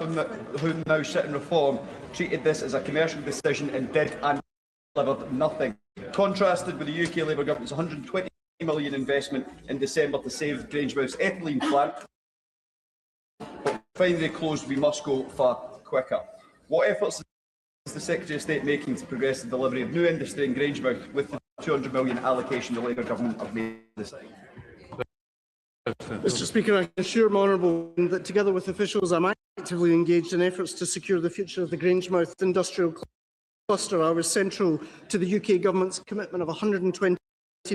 of whom now sit in reform, treated this as a commercial decision and did and delivered nothing. Contrasted with the UK Labour government's £120 million investment in December to save Grangemouth's ethylene plant, but finally closed, we must go far quicker. What efforts is the Secretary of State making to progress the delivery of new industry in Grangemouth with the £200 million allocation the Labour government have made this time? Mr Speaker, I can assure my honourable that together with officials I'm actively engaged in efforts to secure the future of the Grangemouth industrial cluster. I was central to the UK Government's commitment of £120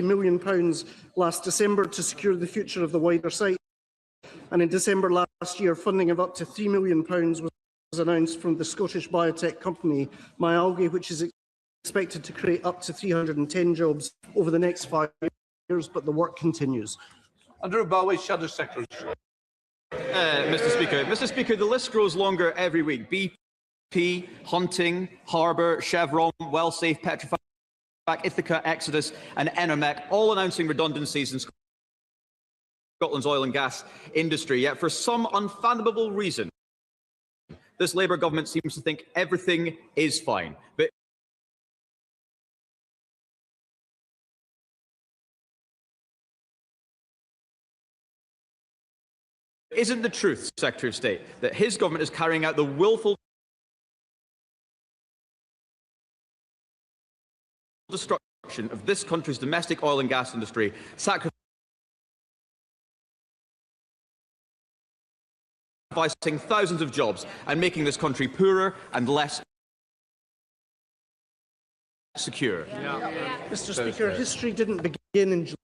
million last December to secure the future of the wider site, and in December last year funding of up to £3 million was announced from the Scottish biotech company Myalgae, which is expected to create up to 310 jobs over the next 5 years, but the work continues. Andrew Bowie, Shadow Secretary. Mr Speaker, the list grows longer every week. BP, Hunting, Harbour, Chevron, Wellsafe, Petrofac, Ithaca, Exodus and Enermec, all announcing redundancies in Scotland's oil and gas industry. Yet for some unfathomable reason, this Labour government seems to think everything is fine. But isn't the truth, Secretary of State, that his government is carrying out the willful destruction of this country's domestic oil and gas industry, sacrificing thousands of jobs and making this country poorer and less secure? Mr Speaker, history didn't begin in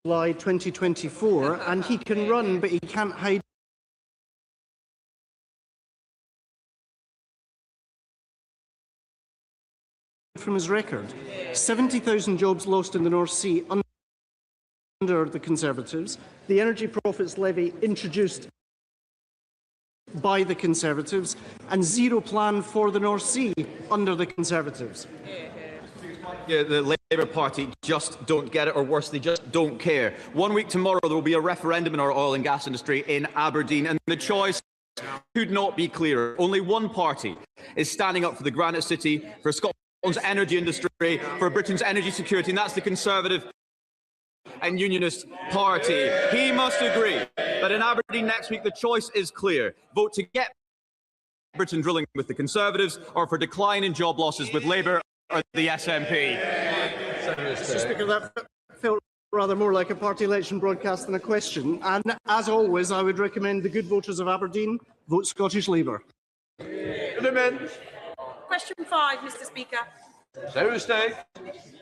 July 2024, and he can run, but he can't hide from his record. 70,000 jobs lost in the North Sea under the Conservatives, the Energy Profits Levy introduced by the Conservatives, and zero plan for the North Sea under the Conservatives. Yeah, the Labour Party just don't get it, or worse, they just don't care. 1 week tomorrow, there will be a referendum in our oil and gas industry in Aberdeen, and the choice could not be clearer. Only one party is standing up for the Granite City, for Scotland's energy industry, for Britain's energy security, and that's the Conservative and Unionist Party. He must agree that in Aberdeen next week, the choice is clear. Vote to get Britain drilling with the Conservatives, or for decline in job losses with Labour or the SNP. Mr Speaker, that felt rather more like a party election broadcast than a question. And as always, I would recommend the good voters of Aberdeen vote Scottish Labour. Question 5, Mr Speaker.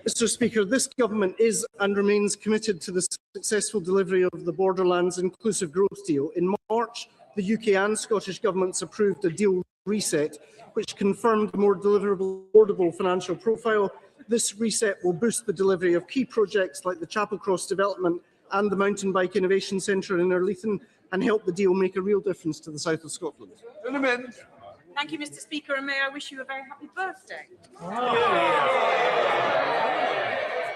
Mr Speaker, this government is and remains committed to the successful delivery of the Borderlands Inclusive Growth Deal. In March, the UK and Scottish governments approved a deal reset, which confirmed a more deliverable, affordable financial profile. This reset will boost the delivery of key projects like the Chapel Cross development and the Mountain Bike Innovation Centre in Erleithen, and help the deal make a real difference to the south of Scotland. Thank you, Mr Speaker, and may I wish you a very happy birthday.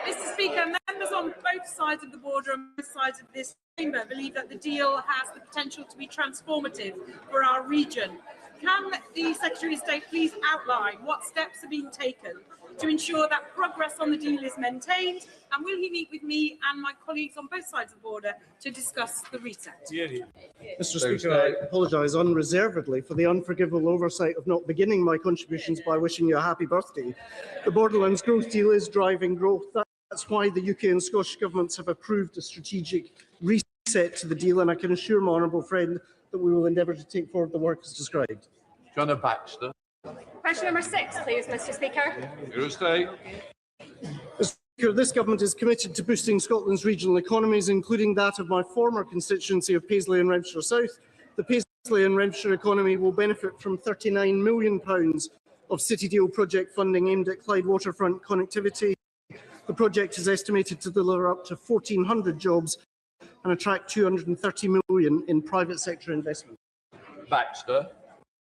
Mr Speaker, members on both sides of the border and both sides of this chamber believe that the deal has the potential to be transformative for our region. Can the Secretary of State please outline what steps are being taken to ensure that progress on the deal is maintained, and will he meet with me and my colleagues on both sides of the border to discuss the reset? Mr Speaker, I apologise unreservedly for the unforgivable oversight of not beginning my contributions by wishing you a happy birthday. The Borderlands Growth Deal is driving growth. That's why the UK and Scottish governments have approved a strategic reset to the deal, and I can assure my honourable friend that we will endeavour to take forward the work as described. John Baxter. Question number 6, please, Mr Speaker. Mr Speaker, this government is committed to boosting Scotland's regional economies, including that of my former constituency of Paisley and Renfrewshire South. The Paisley and Renfrewshire economy will benefit from £39 million of City Deal project funding aimed at Clyde waterfront connectivity. The project is estimated to deliver up to 1,400 jobs and attract £230 million in private sector investment. Baxter.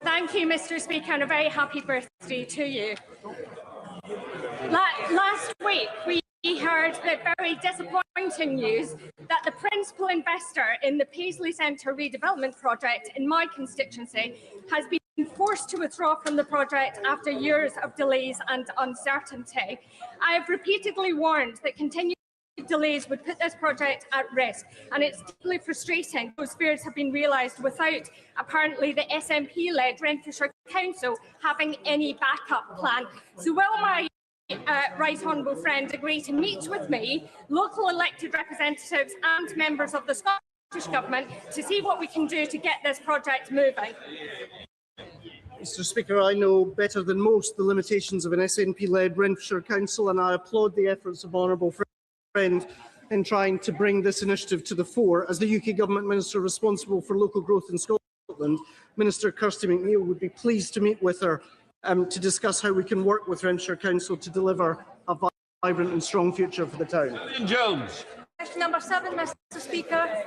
Thank you, Mr Speaker, and a very happy birthday to you. Last week, we heard the very disappointing news that the principal investor in the Paisley Centre redevelopment project in my constituency has been forced to withdraw from the project after years of delays and uncertainty. I have repeatedly warned that continued delays would put this project at risk, and it's deeply frustrating those fears have been realised without apparently the SNP-led Renfrewshire Council having any backup plan. So will my right honourable friend agree to meet with me, local elected representatives and members of the Scottish Government to see what we can do to get this project moving? Mr Speaker, I know better than most the limitations of an SNP-led Renfrewshire Council, and I applaud the efforts of honourable friend in trying to bring this initiative to the fore. As the UK Government Minister responsible for local growth in Scotland, Minister Kirsty McNeill would be pleased to meet with her to discuss how we can work with Renfrewshire Council to deliver a vibrant and strong future for the town. Jones. Question number 7, Mr Speaker.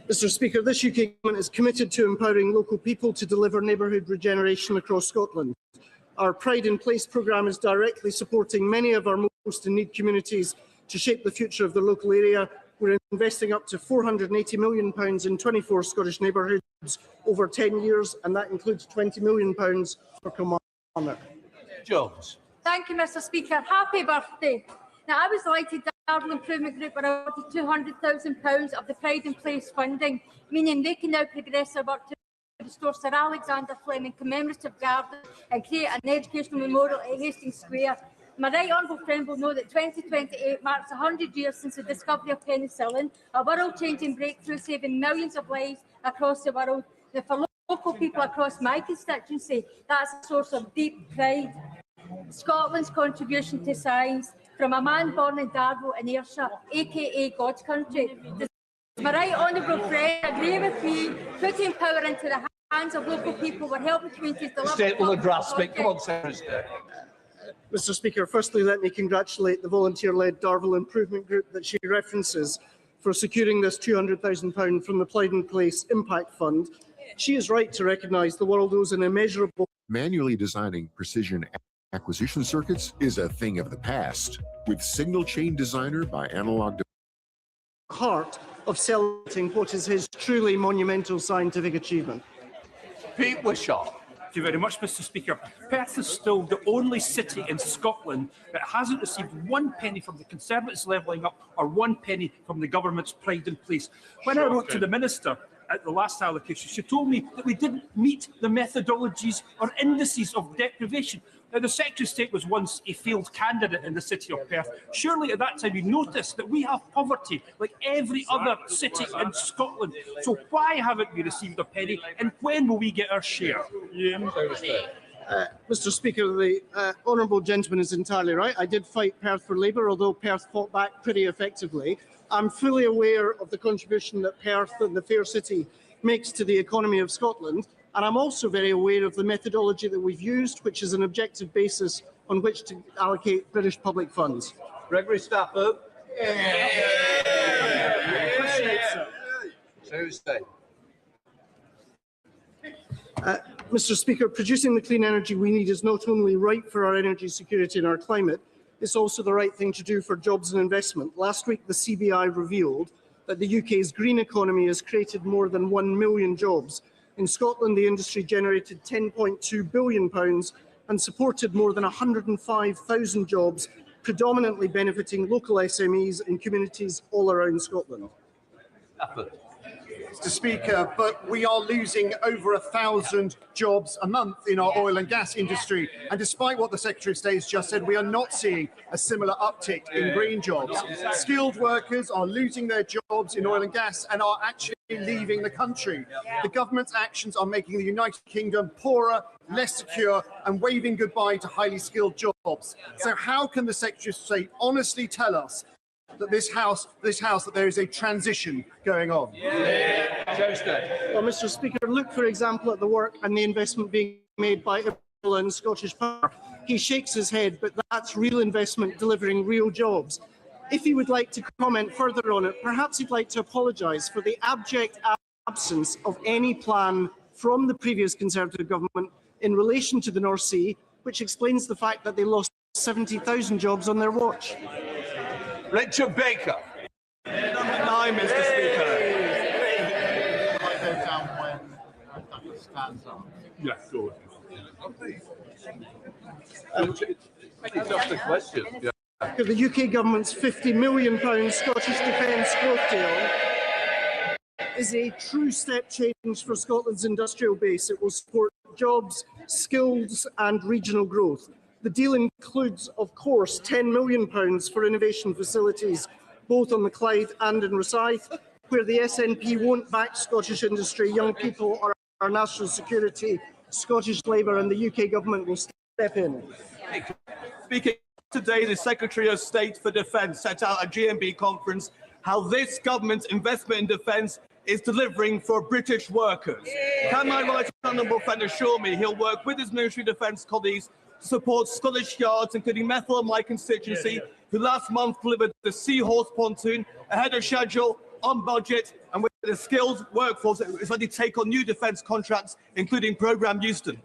Mr Speaker, this UK Government is committed to empowering local people to deliver neighbourhood regeneration across Scotland. Our Pride in Place programme is directly supporting many of our most in need communities to shape the future of their local area. We're investing up to £480 million in 24 Scottish neighbourhoods over 10 years, and that includes £20 million for Kilmarnock. Jones. Thank you, Mr Speaker. Happy birthday. Now, I was delighted that the Darvel Improvement Group were awarded £200,000 of the Pride in Place funding, meaning they can now progress their work to restore Sir Alexander Fleming Commemorative Garden and create an educational memorial at Hastings Square. My right honourable friend will know that 2028 marks 100 years since the discovery of penicillin, a world-changing breakthrough saving millions of lives across the world. Now, for local people across my constituency, that's a source of deep pride. Scotland's contribution to science, from a man born in Darvel in Ayrshire, aka God's country. Does my right honourable friend agree with me? Putting power into the hands of local people will help the communities deliver. State will address me. Come on, Secretary. Mr Speaker, firstly let me congratulate the volunteer-led Darvel Improvement Group that she references for securing this £200,000 from the Pride in Place Impact Fund. She is right to recognise the world owes an immeasurable... Manually designing precision acquisition circuits is a thing of the past. With Signal Chain Designer by Analog... heart of celebrating what is his truly monumental scientific achievement. Pete Wishart. Thank you very much, Mr Speaker. Perth is still the only city in Scotland that hasn't received 1 penny from the Conservatives levelling up or 1 penny from the government's Pride in Place. When I wrote to the Minister at the last allocation, she told me that we didn't meet the methodologies or indices of deprivation. Now, the Secretary of State was once a failed candidate in the city of Perth. Surely at that time you noticed that we have poverty like every other city in Scotland. So why haven't we received a penny, and when will we get our share? Mr Speaker, the honourable gentleman is entirely right. I did fight Perth for Labour, although Perth fought back pretty effectively. I'm fully aware of the contribution that Perth and the Fair City makes to the economy of Scotland. And I'm also very aware of the methodology that we've used, which is an objective basis on which to allocate British public funds. Gregory Stafford. Mr Speaker, producing the clean energy we need is not only right for our energy security and our climate, it's also the right thing to do for jobs and investment. Last week, the CBI revealed that the UK's green economy has created more than 1 million jobs. In Scotland, the industry generated £10.2 billion and supported more than 105,000 jobs, predominantly benefiting local SMEs and communities all around Scotland. Mr Speaker, but we are losing over 1,000 jobs a month in our oil and gas industry. And despite what the Secretary of State has just said, we are not seeing a similar uptick in green jobs. Skilled workers are losing their jobs in oil and gas and are actually leaving the country. The government's actions are making the United Kingdom poorer, less secure, and waving goodbye to highly skilled jobs. So how can the Secretary of State honestly tell us that this house, that there is a transition going on? Well, Mr Speaker, look, for example, at the work and the investment being made by Iberdrola and Scottish Power. He shakes his head, but that's real investment delivering real jobs. If he would like to comment further on it, perhaps he'd like to apologise for the abject absence of any plan from the previous Conservative government in relation to the North Sea, which explains the fact that they lost 70,000 jobs on their watch. Richard Baker. Number 9, Mr. Speaker. Yeah, good. It's just a question. Yeah. The UK government's £50 million Scottish Defence Growth Deal is a true step change for Scotland's industrial base. It will support jobs, skills and regional growth. The deal includes, of course, £10 million for innovation facilities, both on the Clyde and in Rosyth, where the SNP won't back Scottish industry, young people or our national security. Scottish Labour and the UK government will step in. Speaking today, the Secretary of State for Defence set out at GMB conference how this government's investment in defence is delivering for British workers. Can my right honourable friend assure me he'll work with his military defence colleagues to support Scottish yards, including Methil in my constituency, who last month delivered the Seahorse pontoon ahead of schedule, on budget, and with a skilled workforce that is ready to take on new defence contracts, including Programme Euston?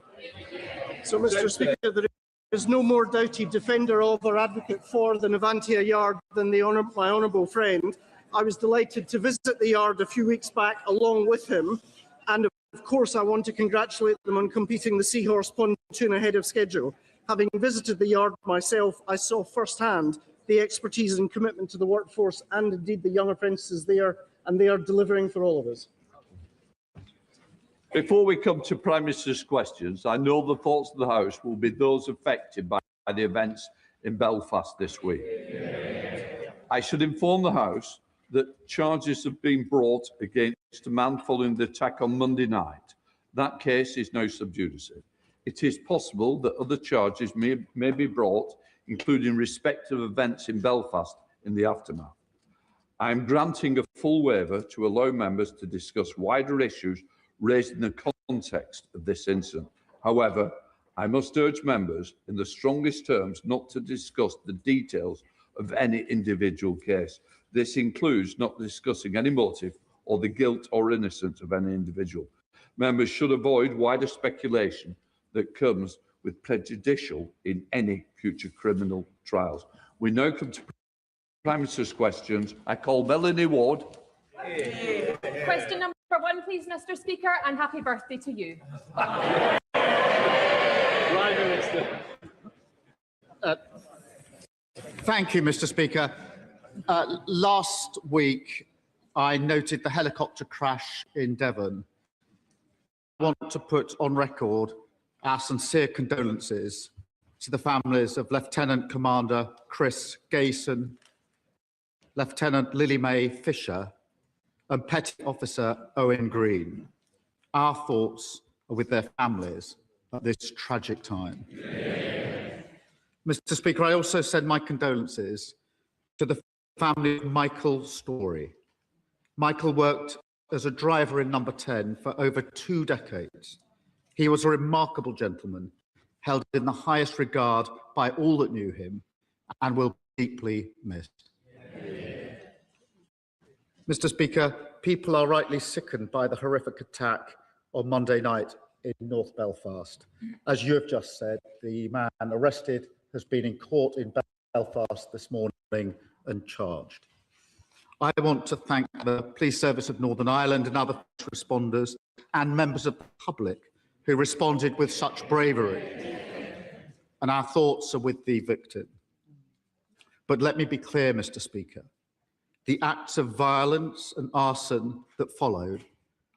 So, Mr. Speaker, there is no more doubted defender of or advocate for the Navantia yard than my honourable friend. I was delighted to visit the yard a few weeks back along with him, and of course I want to congratulate them on completing the Seahorse pontoon ahead of schedule. Having visited the yard myself, I saw firsthand the expertise and commitment to the workforce and indeed the young apprentices there, and they are delivering for all of us. Before we come to Prime Minister's questions, I know the thoughts of the House will be those affected by the events in Belfast this week. I should inform the House that charges have been brought against a man following the attack on Monday night. That case is now sub judice. It is possible that other charges may be brought, including respect of events in Belfast in the aftermath. I am granting a full waiver to allow members to discuss wider issues raised in the context of this incident. However, I must urge members in the strongest terms not to discuss the details of any individual case. This includes not discussing any motive or the guilt or innocence of any individual. Members should avoid wider speculation that comes with prejudicial in any future criminal trials. We now come to Prime Minister's questions. I call Melanie Ward. Question number 1, please, Mr. Speaker, and happy birthday to you. Prime Minister. Thank you, Mr. Speaker. Last week, I noted the helicopter crash in Devon. I want to put on record our sincere condolences to the families of Lieutenant Commander Chris Gayson, Lieutenant Lily Mae Fisher, and Petty Officer Owen Green. Our thoughts are with their families at this tragic time. Mr. Speaker, I also send my condolences to the family of Michael Story. Michael worked as a driver in Number 10 for over 2 decades. He was a remarkable gentleman, held in the highest regard by all that knew him, and will be deeply missed. Mr. Speaker, people are rightly sickened by the horrific attack on Monday night in North Belfast. As you have just said, the man arrested has been in court in Belfast this morning and charged. I want to thank the Police Service of Northern Ireland and other responders and members of the public who responded with such bravery. And our thoughts are with the victim. But let me be clear, Mr. Speaker, the acts of violence and arson that followed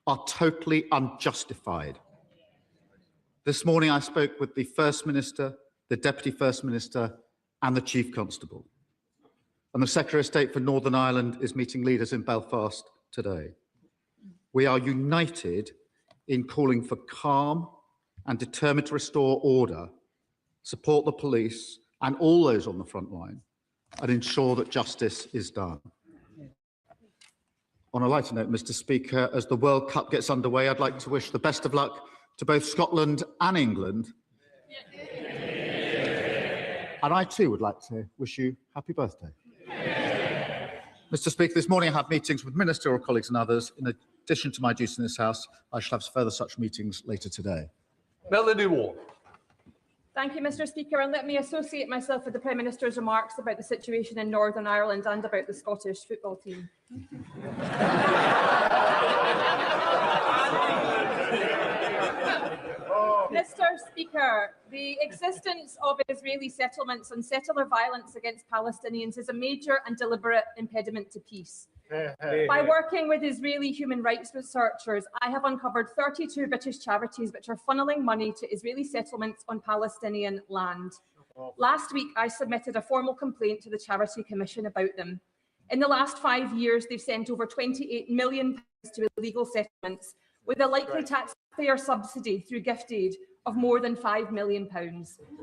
are totally unjustified. This morning I spoke with the First Minister, the Deputy First Minister and the Chief Constable. And the Secretary of State for Northern Ireland is meeting leaders in Belfast today. We are united in calling for calm and determined to restore order, support the police and all those on the front line, and ensure that justice is done. On a lighter note, Mr. Speaker, as the World Cup gets underway, I'd like to wish the best of luck to both Scotland and England. And I too would like to wish you happy birthday. Mr. Speaker, this morning I have meetings with ministerial colleagues and others. In addition to my duties in this House, I shall have further such meetings later today. Melanie Ward. Thank you, Mr Speaker, and let me associate myself with the Prime Minister's remarks about the situation in Northern Ireland and about the Scottish football team. Mr Speaker, the existence of Israeli settlements and settler violence against Palestinians is a major and deliberate impediment to peace. By working with Israeli human rights researchers, I have uncovered 32 British charities which are funneling money to Israeli settlements on Palestinian land. Last week, I submitted a formal complaint to the Charity Commission about them. In the last 5 years, they've sent over £28 million to illegal settlements, with a likely taxpayer subsidy through gift aid of more than £5 million.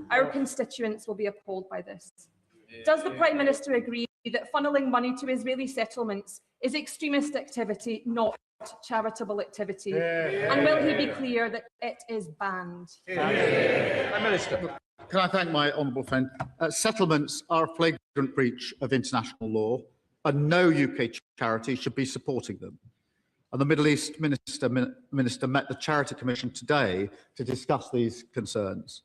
Our constituents will be appalled by this. Does the Prime Minister agree that funneling money to Israeli settlements is extremist activity, not charitable activity? And will he be clear that it is banned? Prime Minister. Can I thank my honourable friend? Settlements are a flagrant breach of international law, and no UK charity should be supporting them. And the Middle East Minister met the Charity Commission today to discuss these concerns.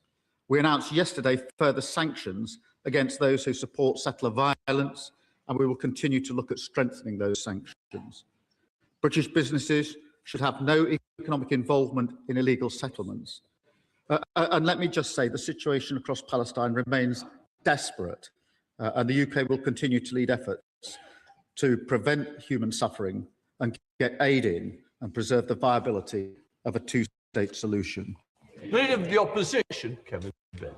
We announced yesterday further sanctions against those who support settler violence, and we will continue to look at strengthening those sanctions. British businesses should have no economic involvement in illegal settlements. And let me just say, the situation across Palestine remains desperate, and the UK will continue to lead efforts to prevent human suffering and get aid in and preserve the viability of a two-state solution. Leader of the Opposition, Kevin Benn.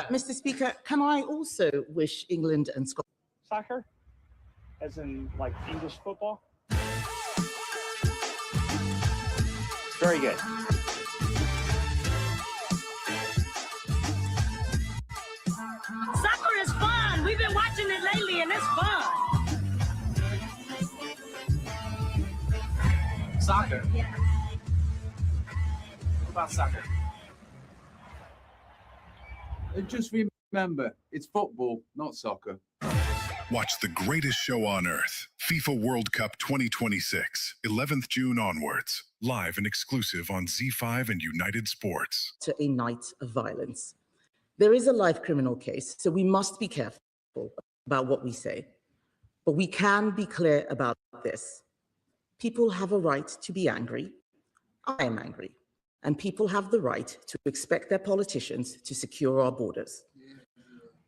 Mr Speaker, can I also wish England and Scotland soccer, as in like English football? Very good. Soccer is fun. We've been watching it lately and it's fun. Soccer. What about soccer? Just remember, it's football, not soccer. Watch the greatest show on earth, FIFA World Cup 2026, 11th June onwards, live and exclusive on Z5 and United Sports. To a night of violence. There is a live criminal case, so we must be careful about what we say. But we can be clear about this. People have a right to be angry. I am angry. And people have the right to expect their politicians to secure our borders.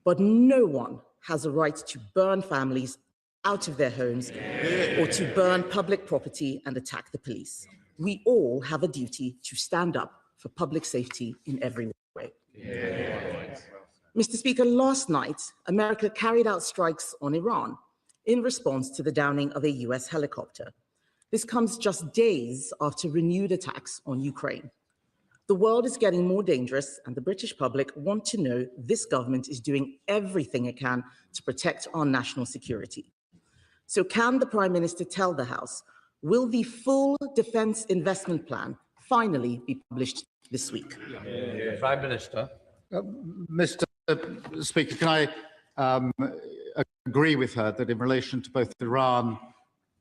But no one has a right to burn families out of their homes or to burn public property and attack the police. We all have a duty to stand up for public safety in every way. Mr. Speaker, last night, America carried out strikes on Iran in response to the downing of a US helicopter. This comes just days after renewed attacks on Ukraine. The world is getting more dangerous, and the British public want to know this government is doing everything it can to protect our national security. So can the Prime Minister tell the House, will the full defence investment plan finally be published this week? Prime Minister. Mr. Speaker, can I agree with her that in relation to both Iran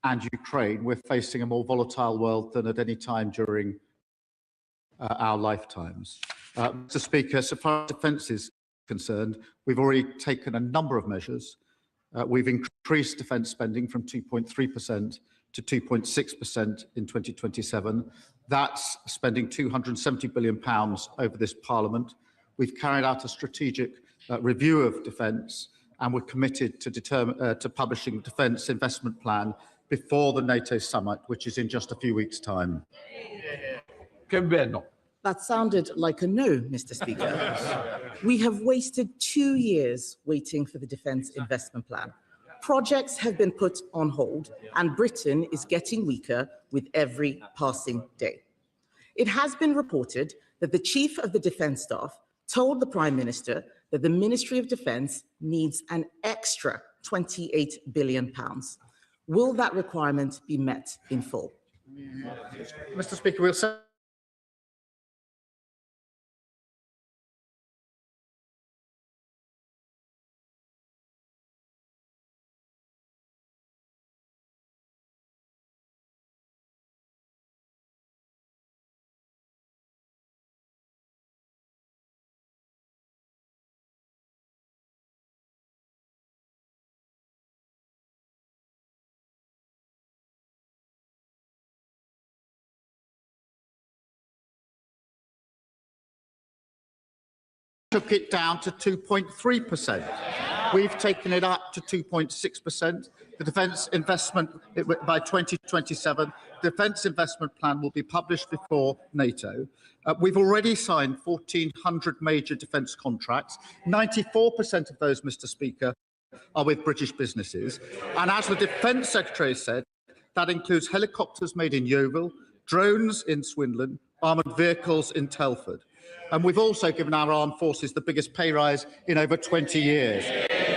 and Ukraine, we're facing a more volatile world than at any time during our lifetimes. Mr. Speaker, so far as defence is concerned, we've already taken a number of measures. We've increased defence spending from 2.3% to 2.6% in 2027. That's spending £270 billion over this Parliament. We've carried out a strategic review of defence, and we're committed to publishing the defence investment plan before the NATO summit, which is in just a few weeks' time. That sounded like a no, Mr. Speaker. We have wasted 2 years waiting for the defence investment plan. Projects have been put on hold, and Britain is getting weaker with every passing day. It has been reported that the Chief of the Defence Staff told the Prime Minister that the Ministry of Defence needs an extra £28 billion. Will that requirement be met in full? Mr. Speaker, we'll say took it down to 2.3%. We've taken it up to 2.6%. The defence investment by 2027, the defence investment plan will be published before NATO. We've already signed 1,400 major defence contracts. 94% of those, Mr. Speaker, are with British businesses. And as the Defence Secretary said, that includes helicopters made in Yeovil, drones in Swindon, armoured vehicles in Telford. And we've also given our armed forces the biggest pay rise in over 20 years.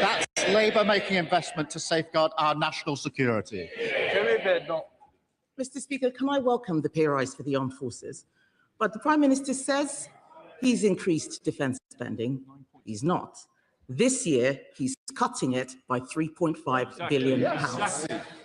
That's Labour making investment to safeguard our national security. Mr. Speaker, can I welcome the pay rise for the armed forces? But the Prime Minister says he's increased defence spending. He's not. This year, he's cutting it by £3.5 billion.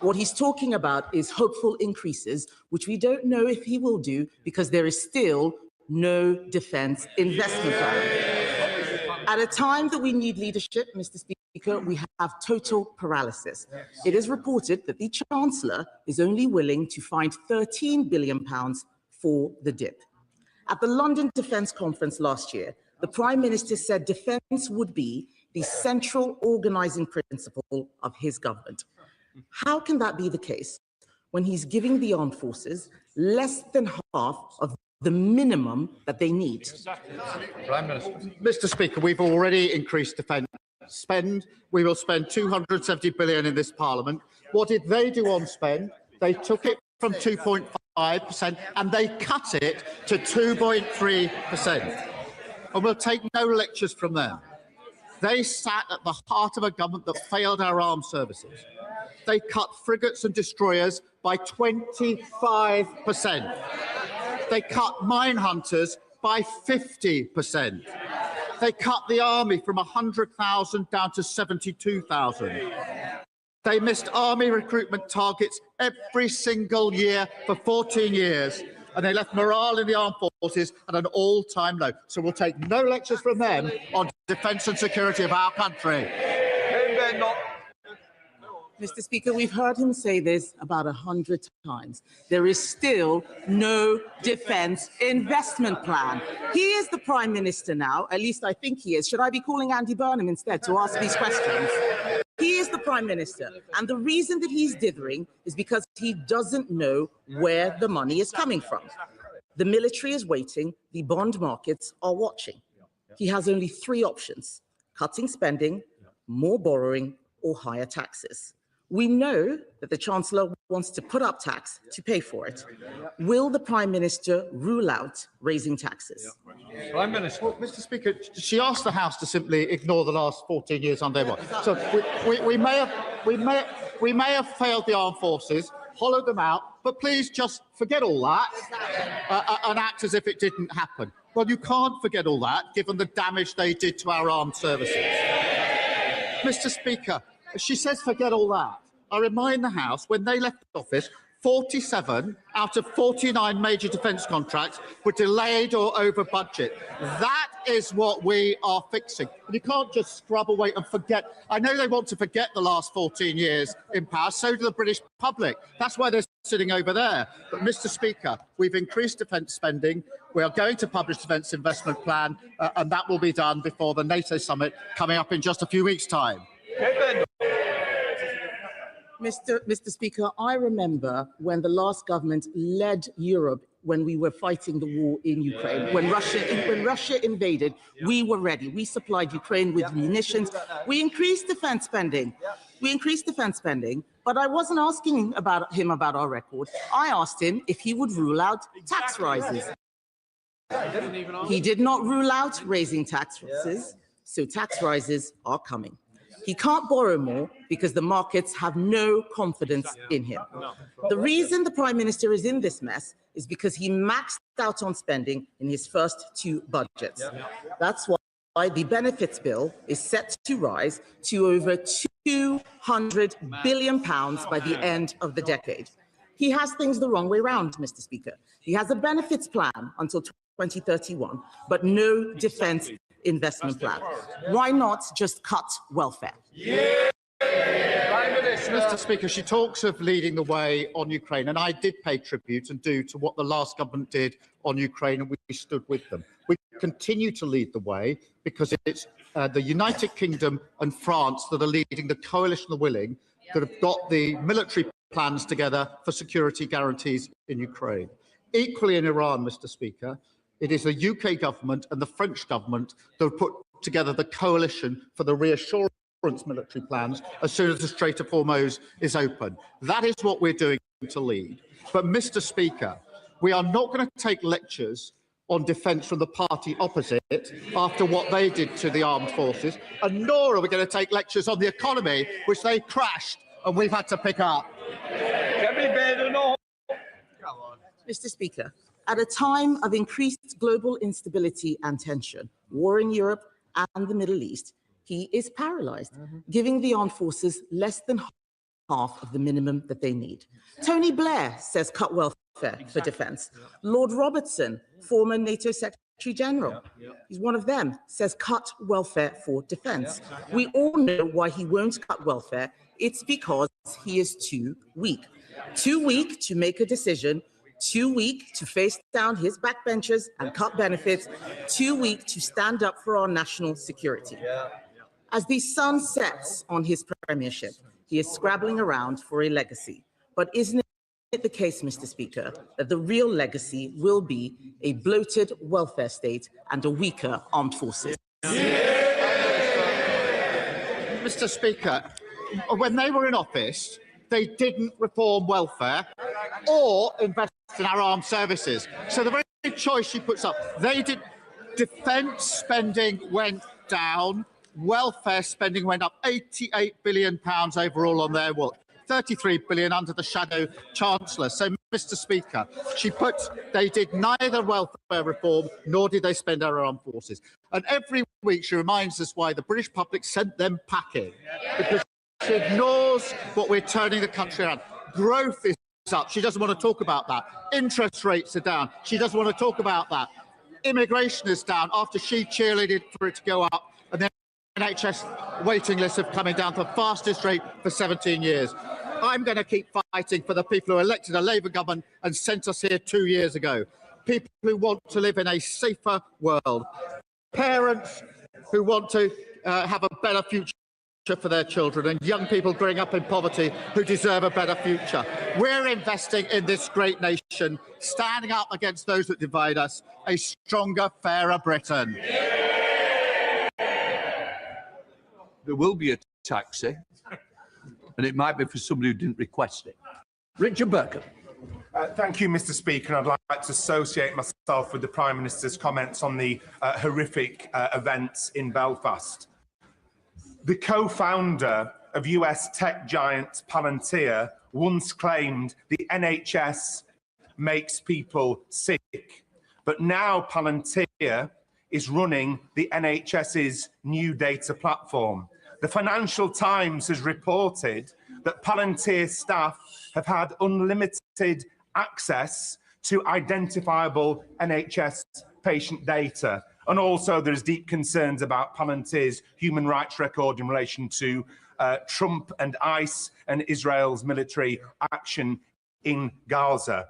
What he's talking about is hopeful increases, which we don't know if he will do because there is still no defence investment plan. At a time that we need leadership, Mr. Speaker, we have total paralysis. It is reported that the Chancellor is only willing to find £13 billion for the dip. At the London Defence Conference last year, the Prime Minister said defence would be the central organising principle of his government. How can that be the case when he's giving the armed forces less than half of the minimum that they need? Prime Minister. Mr. Speaker, we've already increased defence spend. We will spend £270 billion in this Parliament. What did they do on spend? They took it from 2.5% and they cut it to 2.3%. And we'll take no lectures from them. They sat at the heart of a government that failed our armed services. They cut frigates and destroyers by 25%. They cut mine hunters by 50%. They cut the army from 100,000 down to 72,000. They missed army recruitment targets every single year for 14 years. And they left morale in the armed forces at an all-time low. So we'll take no lectures from them on defence and security of our country. Mr. Speaker, we've heard him say this about 100 times. There is still no defence investment plan. He is the Prime Minister now, at least I think he is. Should I be calling Andy Burnham instead to ask these questions? He is the Prime Minister, and the reason that he's dithering is because he doesn't know where the money is coming from. The military is waiting, the bond markets are watching. He has only three options: cutting spending, more borrowing, or higher taxes. We know that the Chancellor wants to put up tax to pay for it. Will the Prime Minister rule out raising taxes? Prime Minister. Well, Mr. Speaker, she asked the House to simply ignore the last 14 years under what? So we may have failed the armed forces, hollowed them out, but please just forget all that and act as if it didn't happen. Well, you can't forget all that, given the damage they did to our armed services. Mr. Speaker, she says forget all that. I remind the House, when they left office, 47 out of 49 major defence contracts were delayed or over budget. That is what we are fixing. You can't just scrub away and forget. I know they want to forget the last 14 years in power, so do the British public. That's why they're sitting over there. But, Mr. Speaker, we've increased defence spending. We are going to publish defence investment plan, and that will be done before the NATO summit coming up in just a few weeks' time. Mr. Speaker, I remember when the last government led Europe when we were fighting the war in Ukraine. When Russia invaded, we were ready. We supplied Ukraine with munitions. We increased defence spending. But I wasn't asking him about our record. I asked him if he would rule out tax rises. He did not rule out raising taxes, so tax rises are coming. He can't borrow more because the markets have no confidence in him. The reason the Prime Minister is in this mess is because he maxed out on spending in his first two budgets. That's why the benefits bill is set to rise to over £200 billion by the end of the decade. He has things the wrong way round, Mr. Speaker. He has a benefits plan until 2031, but no defence investment plan. Why not just cut welfare? Mr. Speaker, she talks of leading the way on Ukraine, and I did pay tribute and do to what the last government did on Ukraine, and we stood with them. We continue to lead the way because it's the United Kingdom and France that are leading the coalition of the willing that have got the military plans together for security guarantees in Ukraine. Equally in Iran, Mr. Speaker, it is the UK government and the French government that have put together the coalition for the reassurance military plans as soon as the Strait of Hormuz is open. That is what we're doing to lead. But, Mr. Speaker, we are not going to take lectures on defence from the party opposite after what they did to the armed forces, and nor are we going to take lectures on the economy, which they crashed and we've had to pick up. Mr. Speaker, at a time of increased global instability and tension, war in Europe and the Middle East, he is paralysed, giving the armed forces less than half of the minimum that they need. Tony Blair says cut welfare for defence. Lord Robertson, former NATO Secretary General, he's one of them, says cut welfare for defence. We all know why he won't cut welfare. It's because he is too weak. Too weak to make a decision, too weak to face down his backbenchers and cut benefits, too weak to stand up for our national security. As the sun sets on his premiership, he is scrabbling around for a legacy. But isn't it the case, Mr. Speaker, that the real legacy will be a bloated welfare state and a weaker armed forces? Mr. Speaker, when they were in office, they didn't reform welfare or invest in our armed services. So the very choice she puts up, they did. Defence spending went down, welfare spending went up £88 billion overall on their watch, 33 billion under the shadow chancellor. So, Mr. Speaker, they did neither welfare reform nor did they spend our armed forces. And every week she reminds us why the British public sent them packing, because she ignores what we're turning the country around. Growth is up. She doesn't want to talk about that. Interest rates are down. She doesn't want to talk about that. Immigration is down after she cheerleaded for it to go up, and then NHS waiting lists have coming down to the fastest rate for 17 years. I'm going to keep fighting for the people who elected a Labour government and sent us here 2 years ago. People who want to live in a safer world. Parents who want to have a better future for their children, and young people growing up in poverty who deserve a better future. We're investing in this great nation, standing up against those that divide us, a stronger, fairer Britain. There will be a taxi, and it might be for somebody who didn't request it. Richard Burkham. Thank you, Mr. Speaker. And I'd like to associate myself with the Prime Minister's comments on the horrific events in Belfast. The co-founder of US tech giant Palantir once claimed the NHS makes people sick. But now Palantir is running the NHS's new data platform. The Financial Times has reported that Palantir staff have had unlimited access to identifiable NHS patient data. And also there's deep concerns about Palantir's human rights record in relation to Trump and ICE and Israel's military action in Gaza.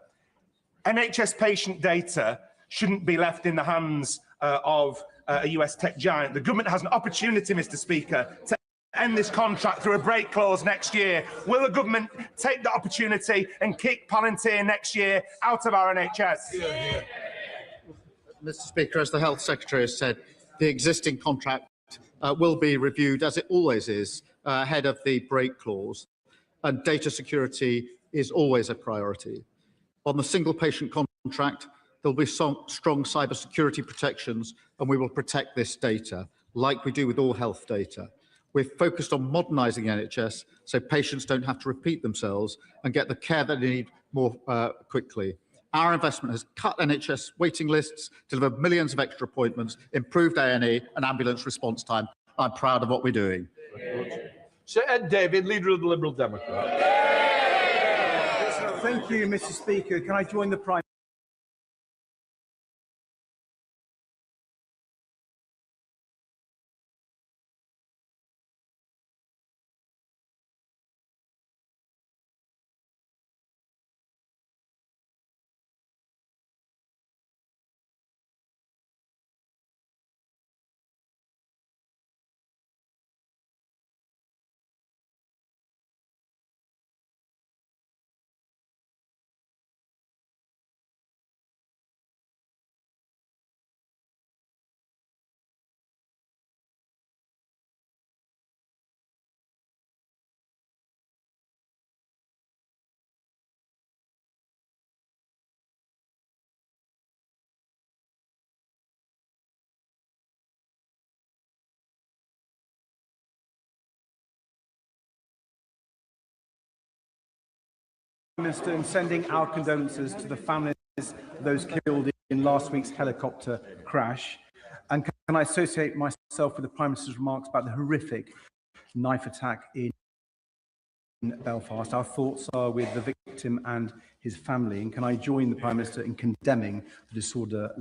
NHS patient data shouldn't be left in the hands of a US tech giant. The government has an opportunity, Mr. Speaker, to end this contract through a break clause next year. Will the government take the opportunity and kick Palantir next year out of our NHS? Mr. Speaker, as the Health Secretary has said, the existing contract will be reviewed, as it always is, ahead of the break clause, and data security is always a priority. On the single patient contract, there will be strong cybersecurity protections, and we will protect this data, like we do with all health data. We're focused on modernising the NHS so patients don't have to repeat themselves and get the care that they need more quickly. Our investment has cut NHS waiting lists, delivered millions of extra appointments, improved A&E and ambulance response time. I'm proud of what we're doing. Sir Ed David, Leader of the Liberal Democrats. Thank you, Mr. Speaker. Can I join the Prime Minister in sending our condolences to the families of those killed in last week's helicopter crash. And can I associate myself with the Prime Minister's remarks about the horrific knife attack in Belfast? Our thoughts are with the victim and his family. And can I join the Prime Minister in condemning the disorder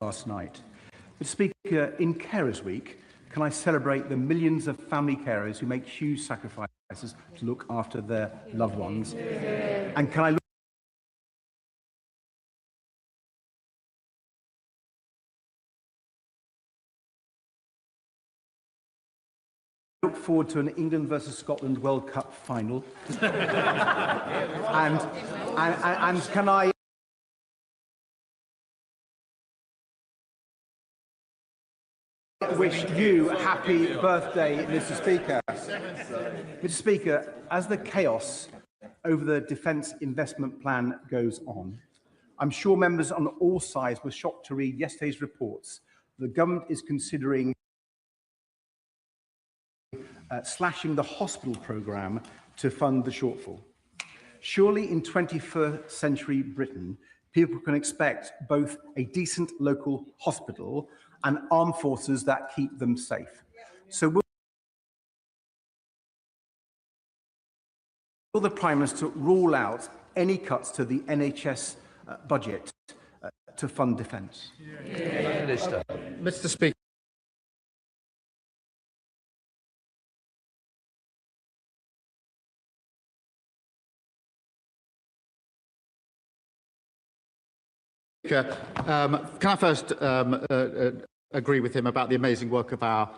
last night? Mr. Speaker, in Carers Week, can I celebrate the millions of family carers who make huge sacrifices to look after their loved ones? And can I look forward to an England versus Scotland World Cup final? and can I wish you a happy birthday, Mr. Speaker. Mr. Speaker, as the chaos over the defence investment plan goes on, I'm sure members on all sides were shocked to read yesterday's reports. The government is considering slashing the hospital programme to fund the shortfall. Surely in 21st century Britain, people can expect both a decent local hospital and armed forces that keep them safe. So will the Prime Minister rule out any cuts to the NHS budget to fund defence? Minister. Mr. Speaker. Can I first agree with him about the amazing work of our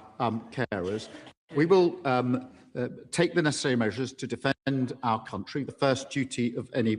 carers? We will take the necessary measures to defend our country. The first duty of any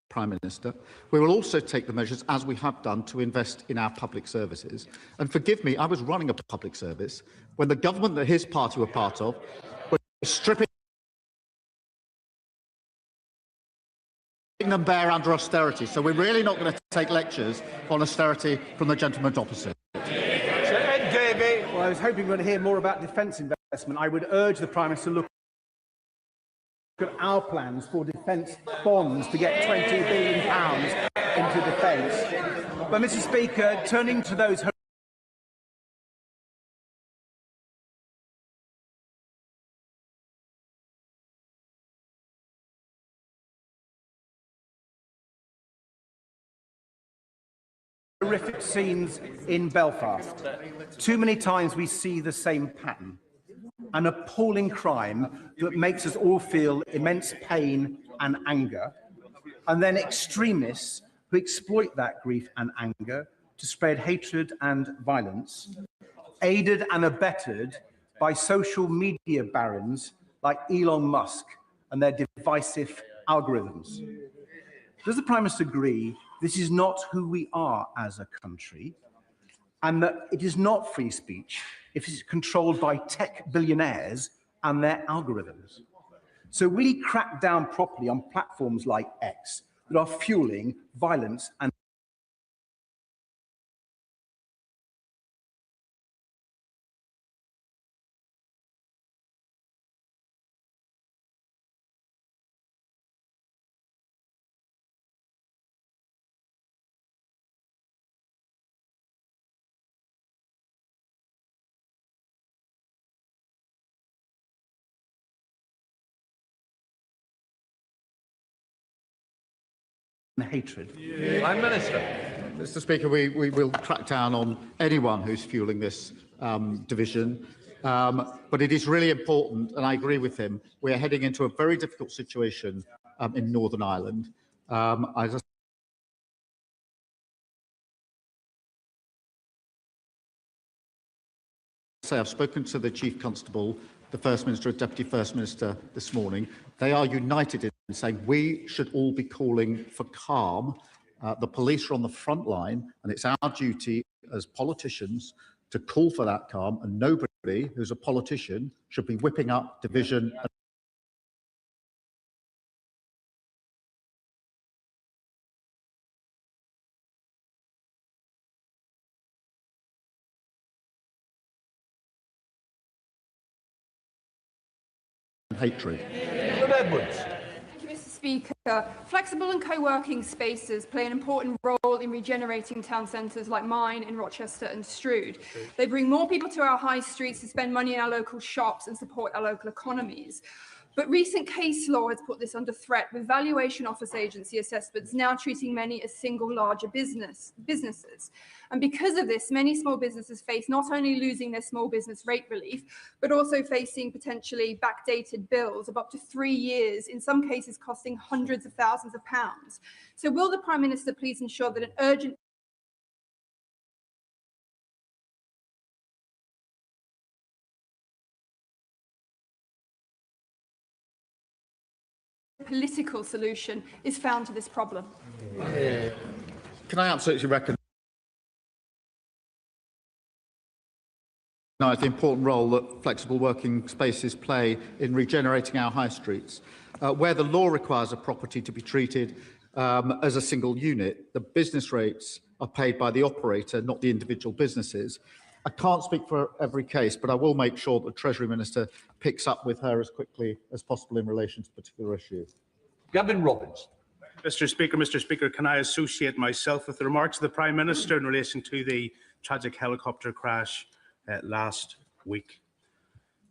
Prime Minister. We will also take the measures, as we have done, to invest in our public services. And forgive me, I was running a public service when the government that his party were part of was stripping them bare under austerity. So we're really not going to take lectures on austerity from the gentleman opposite. Well, I was hoping we're going to hear more about defence investment. I would urge the Prime Minister to look at our plans for defence bonds to get £20 billion into defence. But, Mr. Speaker, turning to those horrific scenes in Belfast, too many times we see the same pattern. An appalling crime that makes us all feel immense pain and anger, and then extremists who exploit that grief and anger to spread hatred and violence, aided and abetted by social media barons like Elon Musk and their divisive algorithms. Does the Prime Minister agree this is not who we are as a country, and that it is not free speech if it's controlled by tech billionaires and their algorithms? So really crack down properly on platforms like X that are fueling violence and hatred. Prime Minister. Mr. Speaker, we will crack down on anyone who's fueling this division. But it is really important, and I agree with him, we are heading into a very difficult situation in Northern Ireland. As I say I've spoken to the Chief Constable, the First Minister and Deputy First Minister this morning. They are united in saying we should all be calling for calm. The police are on the front line, and it's our duty as politicians to call for that calm, and nobody who's a politician should be whipping up division and hatred. Edwards. Thank you, Mr. Speaker. Flexible and co-working spaces play an important role in regenerating town centres like mine in Rochester and Strood. They bring more people to our high streets to spend money in our local shops and support our local economies. But recent case law has put this under threat, with valuation office agency assessments now treating many as single larger businesses. And because of this, many small businesses face not only losing their small business rate relief, but also facing potentially backdated bills of up to 3 years, in some cases costing hundreds of thousands of pounds. So will the Prime Minister please ensure that an urgent political solution is found to this problem? Can I absolutely recognise the important role that flexible working spaces play in regenerating our high streets? Where the law requires a property to be treated as a single unit, the business rates are paid by the operator, not the individual businesses. I can't speak for every case, but I will make sure that the Treasury Minister picks up with her as quickly as possible in relation to the particular issue. Gavin Robbins. Mr. Speaker, can I associate myself with the remarks of the Prime Minister in relation to the tragic helicopter crash last week?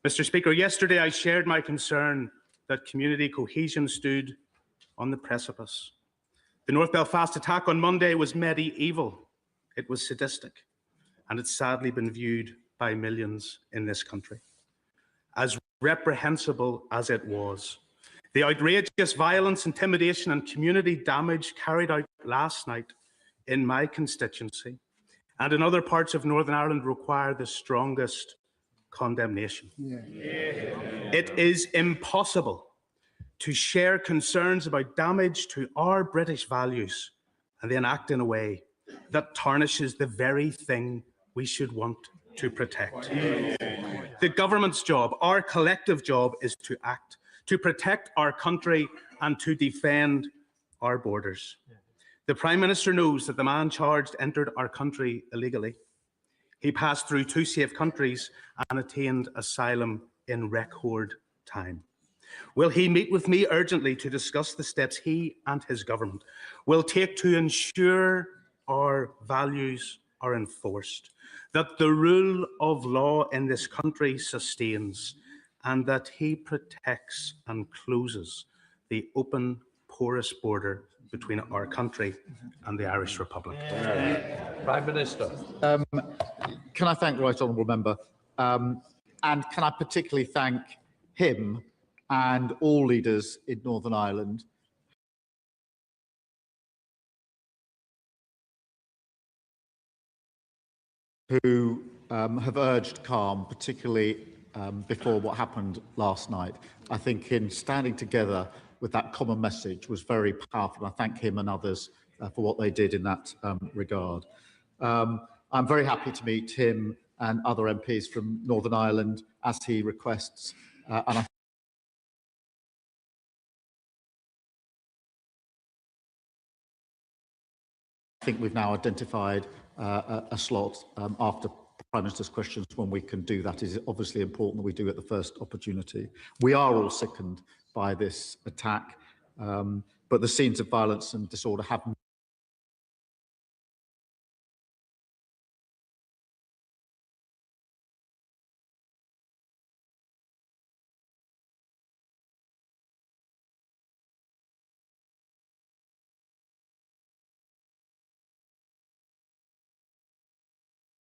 Mr. Speaker, yesterday I shared my concern that community cohesion stood on the precipice. The North Belfast attack on Monday was medieval, it was sadistic, and it's sadly been viewed by millions in this country. As reprehensible as it was, the outrageous violence, intimidation and community damage carried out last night in my constituency and in other parts of Northern Ireland require the strongest condemnation. It is impossible to share concerns about damage to our British values and then act in a way that tarnishes the very thing we should want to protect. The government's job, our collective job, is to act, to protect our country and to defend our borders. The Prime Minister knows that the man charged entered our country illegally. He passed through 2 safe countries and attained asylum in record time. Will he meet with me urgently to discuss the steps he and his government will take to ensure our values are enforced, that the rule of law in this country sustains, and that he protects and closes the open, porous border between our country and the Irish Republic? Prime Minister. Can I thank the Right Honourable Member? And can I particularly thank him and all leaders in Northern Ireland who have urged calm, particularly before what happened last night. I think in standing together with that common message was very powerful. I thank him and others for what they did in that regard. I'm very happy to meet him and other MPs from Northern Ireland as he requests, and I think we've now identified a slot after Prime Minister's questions when we can do that. It is obviously important that we do at the first opportunity. We are all sickened by this attack, but the scenes of violence and disorder have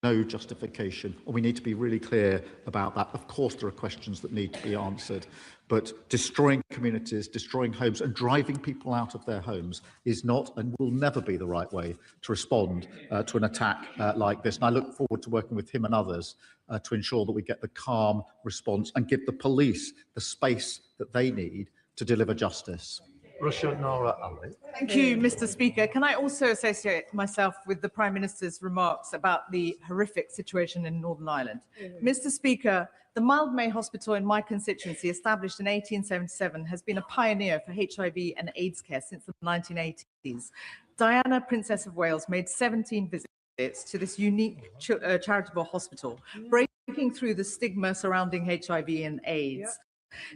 no justification, and we need to be really clear about that. Of course, there are questions that need to be answered, but destroying communities, destroying homes and driving people out of their homes is not and will never be the right way to respond to an attack like this. And I look forward to working with him and others to ensure that we get the calm response and give the police the space that they need to deliver justice. Russia Nora Ali. Thank you, Mr. Speaker. Can I also associate myself with the Prime Minister's remarks about the horrific situation in Northern Ireland? Mr. Speaker, the Mildmay Hospital in my constituency, established in 1877, has been a pioneer for HIV and AIDS care since the 1980s. Diana, Princess of Wales, made 17 visits to this unique charitable hospital, breaking through the stigma surrounding HIV and AIDS.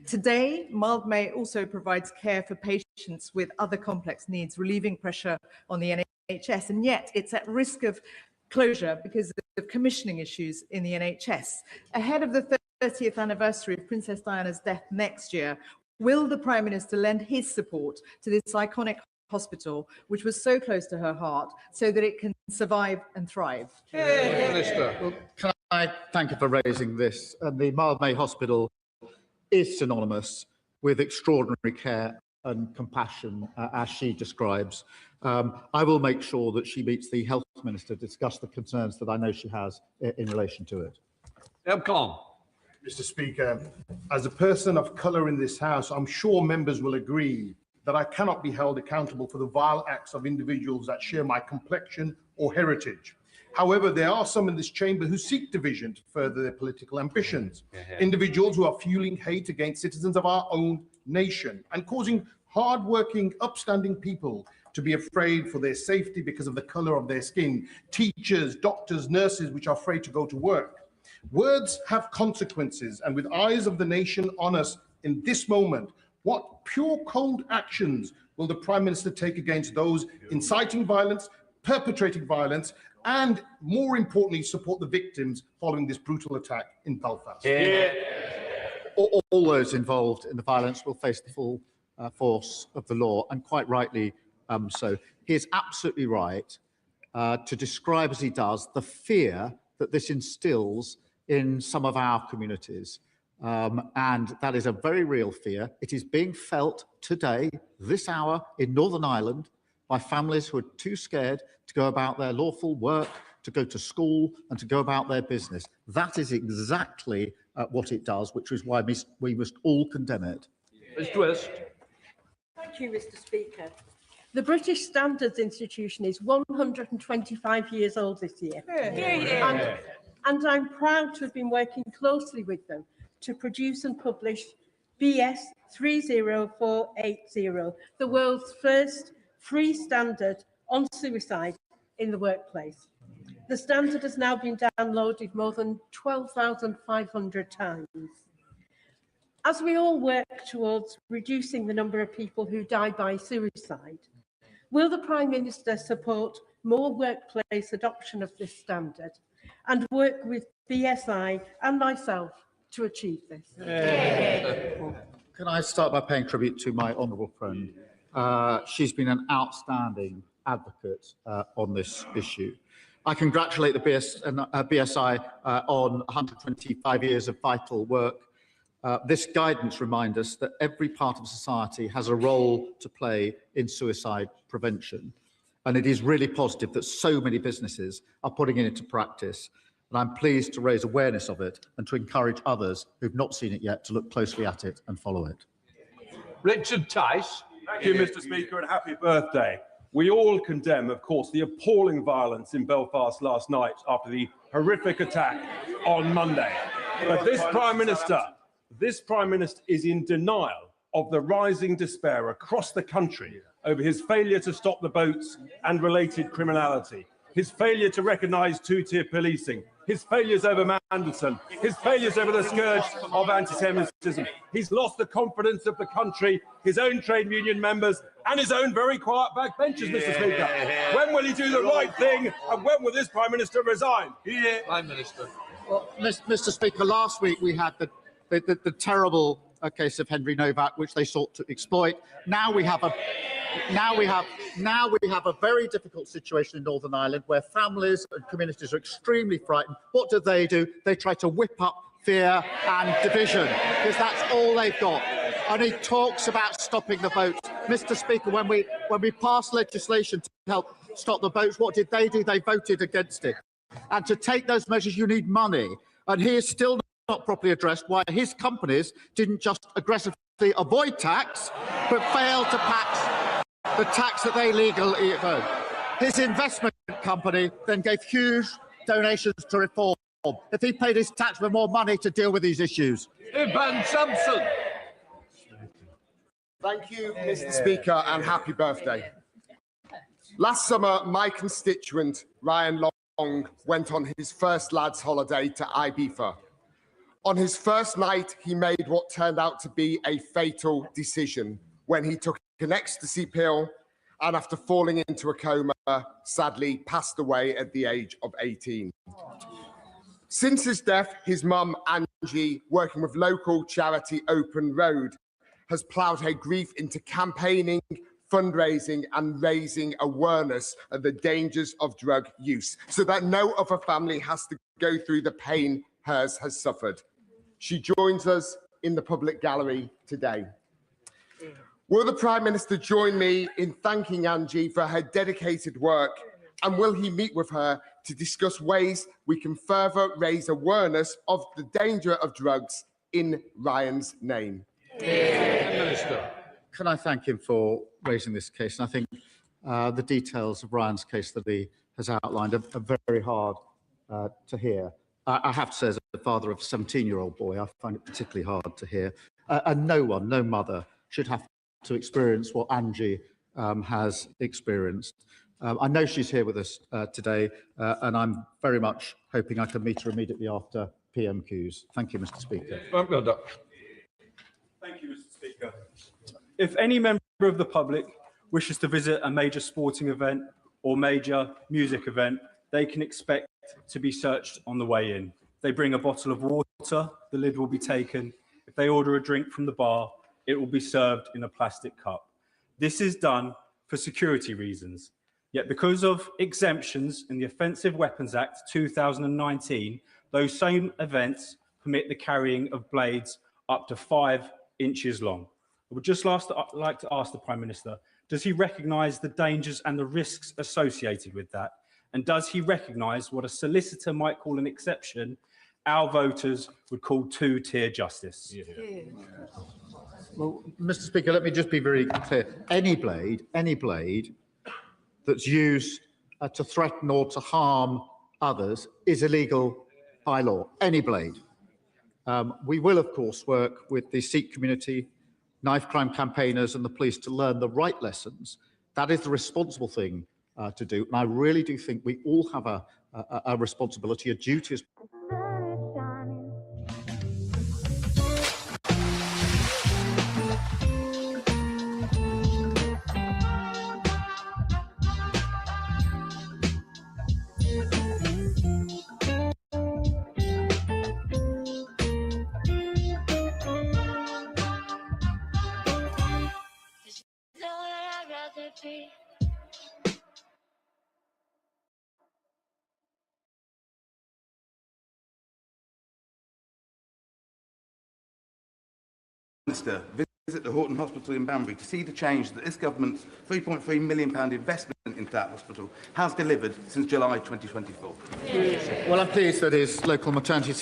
Today, Mildmay also provides care for patients with other complex needs, relieving pressure on the NHS, and yet it's at risk of closure because of commissioning issues in the NHS. Ahead of the 30th anniversary of Princess Diana's death next year, will the Prime Minister lend his support to this iconic hospital, which was so close to her heart, so that it can survive and thrive? Minister. Well, can I thank you for raising this? The Mildmay Hospital is synonymous with extraordinary care and compassion, as she describes. I will make sure that she meets the Health Minister to discuss the concerns that I know she has in relation to it. Mr. Speaker, as a person of colour in this House, I'm sure members will agree that I cannot be held accountable for the vile acts of individuals that share my complexion or heritage. However, there are some in this chamber who seek division to further their political ambitions. Individuals who are fueling hate against citizens of our own nation and causing hard-working, upstanding people to be afraid for their safety because of the colour of their skin. Teachers, doctors, nurses, which are afraid to go to work. Words have consequences, and with eyes of the nation on us in this moment, what pure cold actions will the Prime Minister take against those inciting violence, perpetrating violence, and more importantly, support the victims following this brutal attack in Belfast? All those involved in the violence will face the full force of the law, and quite rightly so. He is absolutely right to describe, as he does, the fear that this instills in some of our communities. And that is a very real fear. It is being felt today, this hour, in Northern Ireland, by families who are too scared to go about their lawful work, to go to school and to go about their business. That is exactly what it does, which is why we must all condemn it. Ms. Twist. Thank you, Mr. Speaker. The British Standards Institution is 125 years old this year. And I'm proud to have been working closely with them to produce and publish BS 30480, the world's first free standard on suicide in the workplace. The standard has now been downloaded more than 12,500 times. As we all work towards reducing the number of people who die by suicide, will the Prime Minister support more workplace adoption of this standard and work with BSI and myself to achieve this? Can I start by paying tribute to my honourable friend? She's been an outstanding advocate on this issue. I congratulate the BSI on 125 years of vital work. This guidance reminds us that every part of society has a role to play in suicide prevention. And it is really positive that so many businesses are putting it into practice. And I'm pleased to raise awareness of it and to encourage others who've not seen it yet to look closely at it and follow it. Richard Tice. Thank you, Mr. Speaker, and happy birthday. We all condemn, of course, the appalling violence in Belfast last night after the horrific attack on Monday. But this Prime Minister is in denial of the rising despair across the country over his failure to stop the boats and related criminality, his failure to recognise two-tier policing, his failures over Mandelson, his failures over the scourge of anti-Semitism. He's lost the confidence of the country, his own trade union members, and his own very quiet backbenchers, Mr. Speaker. When will he do the right thing, and when will this Prime Minister resign? Prime Minister. Well, Mr. Speaker, last week we had the terrible case of Henry Novak, which they sought to exploit. Now we have a now we have a very difficult situation in Northern Ireland where families and communities are extremely frightened. What do? They try to whip up fear and division because that's all they've got. And he talks about stopping the votes. Mr. Speaker, when we passed legislation to help stop the votes, what did they do? They voted against it. And to take those measures, you need money. And he is still not properly addressed why his companies didn't just aggressively avoid tax, but failed to pass the tax that they legally owe. His investment company then gave huge donations to reform. If he paid his tax with more money to deal with these issues. Ivan Sampson. Thank you, Mr. Speaker, and happy birthday. Last summer, my constituent, Ryan Long, went on his first lads' holiday to Ibiza. On his first night, he made what turned out to be a fatal decision when he took an ecstasy pill and, after falling into a coma, sadly passed away at the age of 18. Since his death, his mum, Angie, working with local charity Open Road, has ploughed her grief into campaigning, fundraising and raising awareness of the dangers of drug use so that no other family has to go through the pain hers has suffered. She joins us in the public gallery today. Will the Prime Minister join me in thanking Angie for her dedicated work, and will he meet with her to discuss ways we can further raise awareness of the danger of drugs in Ryan's name? Minister. Can I thank him for raising this case? And I think the details of Ryan's case that he has outlined are very hard to hear. I have to say, as a father of a 17-year-old boy, I find it particularly hard to hear. And no mother should have to experience what Angie has experienced. I know she's here with us today, and I'm very much hoping I can meet her immediately after PMQs. Thank you, Mr. Speaker. Thank you, Mr. Speaker. If any member of the public wishes to visit a major sporting event or major music event, they can expect to be searched on the way in. If they bring a bottle of water, the lid will be taken. If they order a drink from the bar, it will be served in a plastic cup. This is done for security reasons. Yet because of exemptions in the Offensive Weapons Act 2019, those same events permit the carrying of blades up to 5 inches long. I would just like to ask the Prime Minister, does he recognise the dangers and the risks associated with that? And does he recognise what a solicitor might call an exception, our voters would call two-tier justice? Yeah. Well, Mr. Speaker, let me just be very clear. Any blade that's used to threaten or to harm others is illegal by law. Any blade. We will, of course, work with the Sikh community, knife crime campaigners and the police to learn the right lessons. That is the responsible thing to do. And I really do think we all have a responsibility, a duty as Minister, visit the Horton Hospital in Banbury to see the change that this government's £3.3 million investment into that hospital has delivered since July 2024. Well, I'm pleased that his local maternity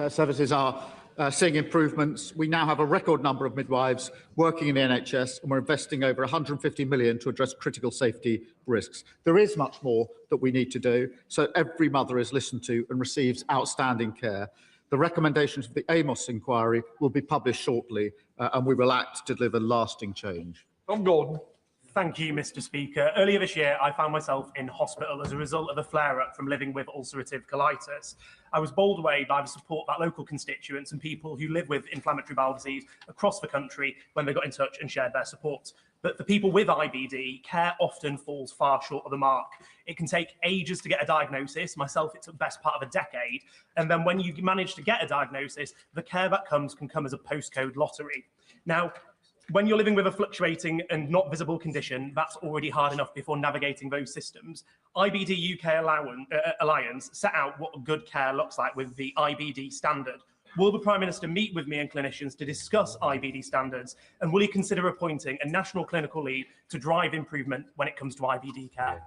services are seeing improvements. We now have a record number of midwives working in the NHS, and we're investing over £150 million to address critical safety risks. There is much more that we need to do, so every mother is listened to and receives outstanding care. The recommendations of the Amos inquiry will be published shortly, and we will act to deliver lasting change. Tom Gordon. Thank you, Mr. Speaker. Earlier this year, I found myself in hospital as a result of a flare-up from living with ulcerative colitis. I was bowled away by the support that local constituents and people who live with inflammatory bowel disease across the country when they got in touch and shared their support. But for people with IBD, care often falls far short of the mark. It can take ages to get a diagnosis. Myself, it took the best part of a decade. And then when you manage to get a diagnosis, the care that comes can come as a postcode lottery. Now, When you're living with a fluctuating and not visible condition, that's already hard enough before navigating those systems. IBD UK Alliance set out what good care looks like with the IBD standard. Will the Prime Minister meet with me and clinicians to discuss IBD standards, and will he consider appointing a national clinical lead to drive improvement when it comes to IBD care?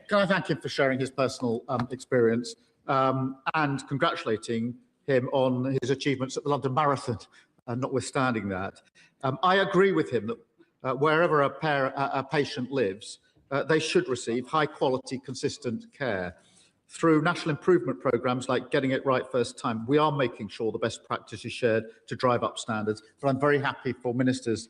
Can I thank him for sharing his personal experience and congratulating him on his achievements at the London Marathon, notwithstanding that. I agree with him that wherever a patient lives, they should receive high-quality, consistent care. Through national improvement programmes like Getting It Right First Time, we are making sure the best practice is shared to drive up standards, but I'm very happy for ministers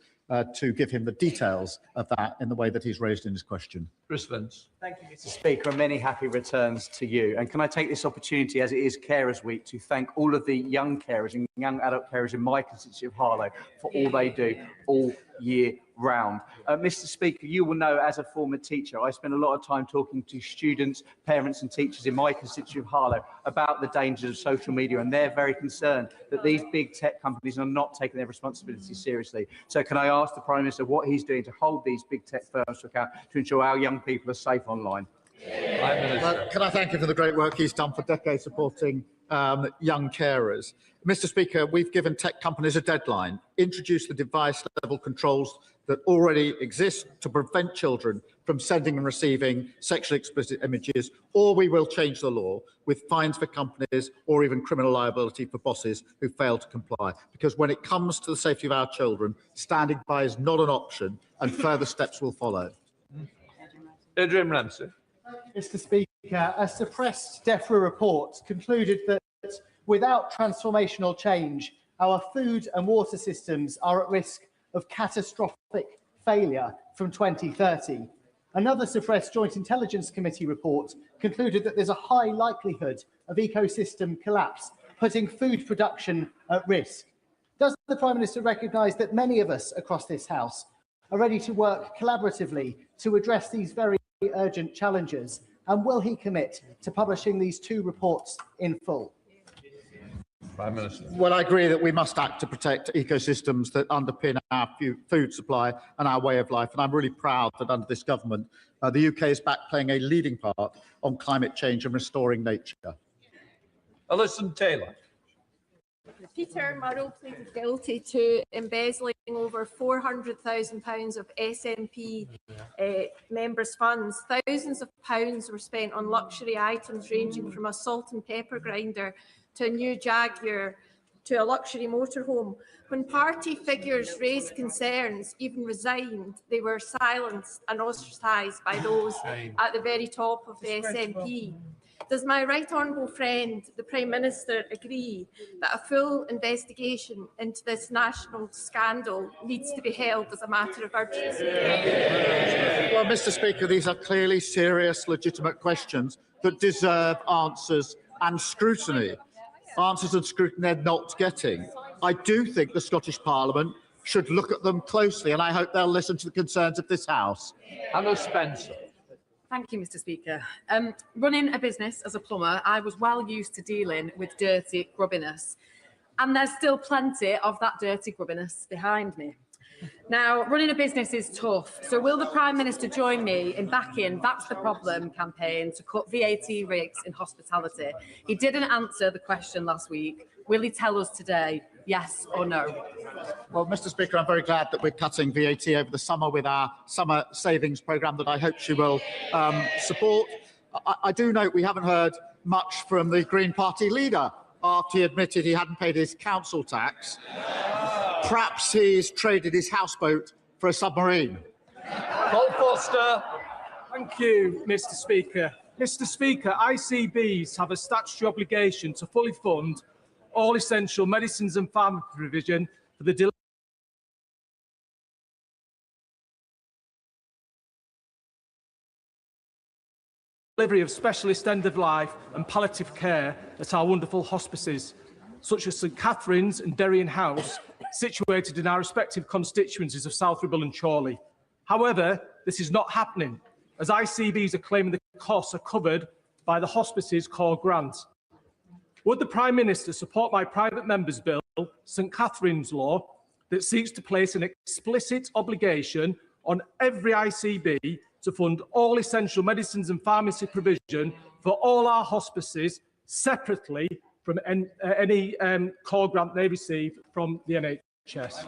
to give him the details of that in the way that he's raised in his question. Chris Vance. Thank you, Mr. Speaker, and many happy returns to you. And can I take this opportunity, as it is Carers Week, to thank all of the young carers and young adult carers in my constituency of Harlow for all they do all year round. Mr. Speaker, you will know, as a former teacher, I spend a lot of time talking to students, parents and teachers in my constituency of Harlow about the dangers of social media, and they're very concerned that these big tech companies are not taking their responsibility seriously. So can I ask the Prime Minister what he's doing to hold these big tech firms to account to ensure our young people are safe online? Can I thank him for the great work he's done for decades supporting young carers? Mr. Speaker, we've given tech companies a deadline. Introduce the device-level controls that already exist to prevent children from sending and receiving sexually explicit images, or we will change the law with fines for companies or even criminal liability for bosses who fail to comply. Because when it comes to the safety of our children, standing by is not an option, and further steps will follow. Adrian Ramsey. Mr. Speaker, a suppressed DEFRA report concluded that without transformational change, our food and water systems are at risk of catastrophic failure from 2030. Another suppressed Joint Intelligence Committee report concluded that there's a high likelihood of ecosystem collapse, putting food production at risk. Does the Prime Minister recognise that many of us across this House are ready to work collaboratively to address these very urgent challenges, and will he commit to publishing these two reports in full? Prime Minister. Well, I agree that we must act to protect ecosystems that underpin our food supply and our way of life, and I'm really proud that under this government, the UK is back playing a leading part on climate change and restoring nature. Alison Taylor. Peter Murrow pleaded guilty to embezzling over £400,000 of SNP members' funds. Thousands of pounds were spent on luxury items ranging from a salt and pepper grinder to a new Jaguar to a luxury motorhome. When party figures raised concerns, even resigned, they were silenced and ostracised by those at the very top of the SNP. Does my right honourable friend, the Prime Minister, agree that a full investigation into this national scandal needs to be held as a matter of urgency? Well, Mr. Speaker, these are clearly serious, legitimate questions that deserve answers and scrutiny. Answers and scrutiny they're not getting. I do think the Scottish Parliament should look at them closely, and I hope they'll listen to the concerns of this House. Anna Spencer. Thank you, Mr. Speaker. Running a business as a plumber, I was well used to dealing with dirty grubbiness, and there's still plenty of that dirty grubbiness behind me. Now, running a business is tough, so will the Prime Minister join me in backing That's the Problem campaign to cut VAT rates in hospitality? He didn't answer the question last week. Will he tell us today, yes or no? Well, Mr. Speaker, I'm very glad that we're cutting VAT over the summer with our summer savings programme that I hope she will support. I do note we haven't heard much from the Green Party leader after he admitted he hadn't paid his council tax. Perhaps he's traded his houseboat for a submarine. Paul Foster. Thank you, Mr. Speaker. Mr. Speaker, ICBs have a statutory obligation to fully fund all essential medicines and pharmacy provision for the delivery of specialist end-of-life and palliative care at our wonderful hospices, such as St Catherine's and Derrien House, situated in our respective constituencies of South Ribble and Chorley. However, this is not happening, as ICBs are claiming the costs are covered by the hospice's core grant. Would the Prime Minister support my private member's bill, St Catherine's Law, that seeks to place an explicit obligation on every ICB to fund all essential medicines and pharmacy provision for all our hospices separately from any core grant they receive from the NHS.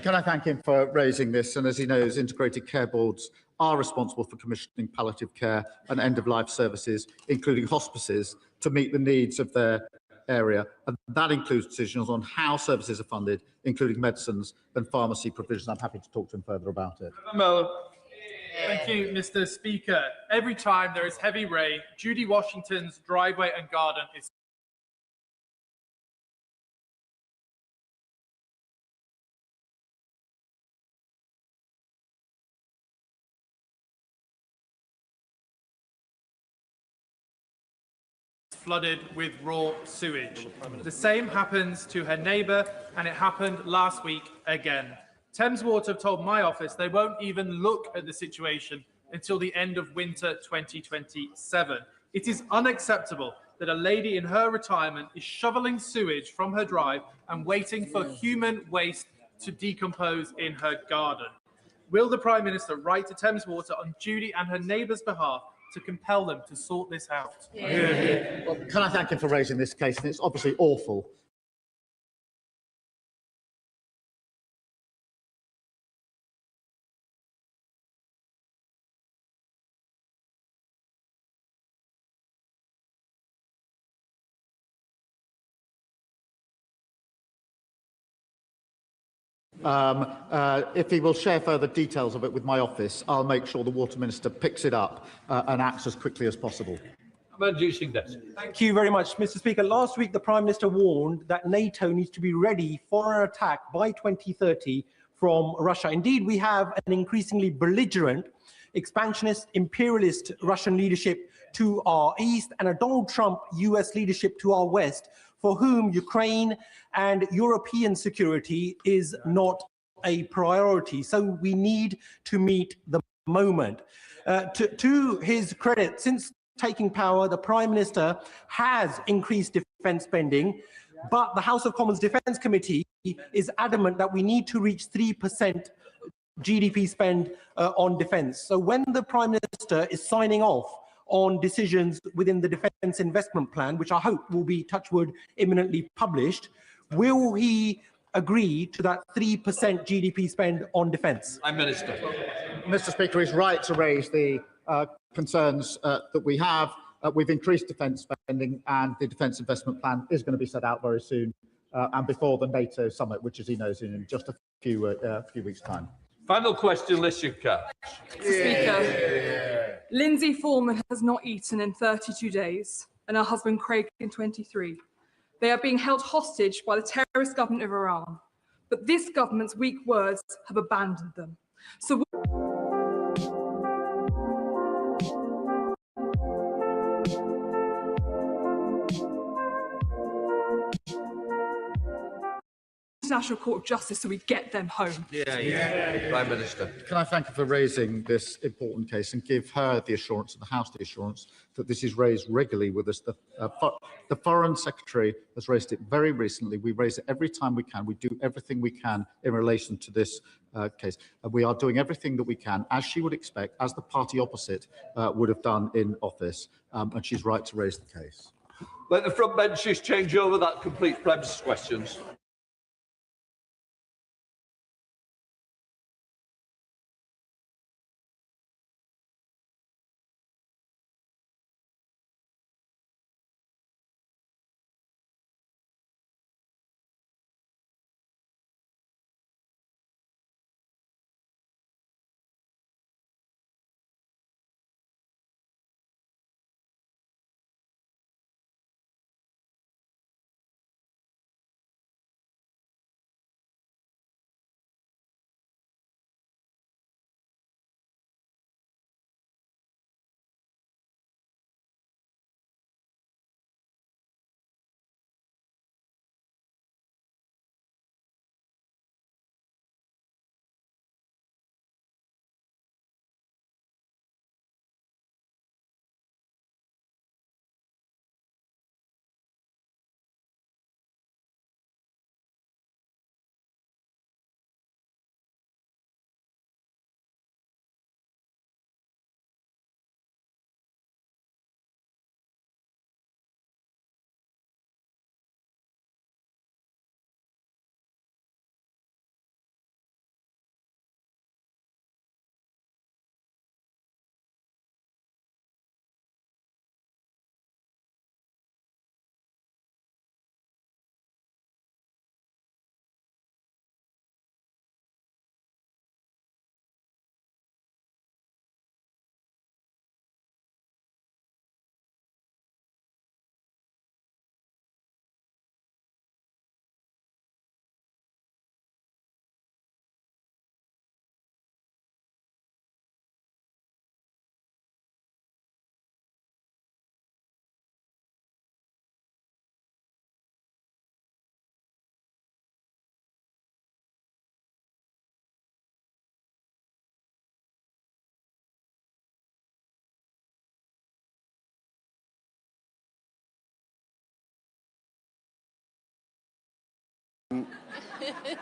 Can I thank him for raising this? And as he knows, integrated care boards are responsible for commissioning palliative care and end-of-life services, including hospices, to meet the needs of their area. And that includes decisions on how services are funded, including medicines and pharmacy provisions. I'm happy to talk to him further about it. Thank you, Mr. Speaker. Every time there is heavy rain, Judy Washington's driveway and garden is flooded with raw sewage. The same happens to her neighbour, and it happened last week again. Thames Water have told my office they won't even look at the situation until the end of winter 2027. It is unacceptable that a lady in her retirement is shovelling sewage from her drive and waiting for human waste to decompose in her garden. Will the Prime Minister write to Thames Water on Judy and her neighbour's behalf to compel them to sort this out? Well, can I thank him for raising this case? And it's obviously awful. If he will share further details of it with my office, I'll make sure the Water Minister picks it up and acts as quickly as possible. Thank you very much, Mr. Speaker. Last week, the Prime Minister warned that NATO needs to be ready for an attack by 2030 from Russia. Indeed, we have an increasingly belligerent, expansionist, imperialist Russian leadership to our east and a Donald Trump US leadership to our west, for whom Ukraine and European security is not a priority. So we need to meet the moment. To his credit, since taking power, the Prime Minister has increased defence spending, but the House of Commons Defence Committee is adamant that we need to reach 3% GDP spend on defence. So when the Prime Minister is signing off on decisions within the Defence Investment Plan, which I hope will be, touch wood, imminently published, will he agree to that 3% GDP spend on defence? Prime Minister. Mr. Speaker, he's right to raise the concerns that we have. We've increased defence spending, and the Defence Investment Plan is going to be set out very soon, and before the NATO summit, which, as he knows, in just a few weeks' time. Final question, Lishika. Speaker, Lindsay Foreman has not eaten in 32 days, and her husband Craig in 23. They are being held hostage by the terrorist government of Iran, but this government's weak words have abandoned them. So International Court of Justice so we get them home. Prime Minister. Can I thank her for raising this important case and give her the assurance and the House the assurance that this is raised regularly with us. The Foreign Secretary has raised it very recently. We raise it every time we can. We do everything we can in relation to this case. We are doing everything that we can, as she would expect, as the party opposite would have done in office, and she's right to raise the case. Let the front benches change over. That completes Pleb's questions.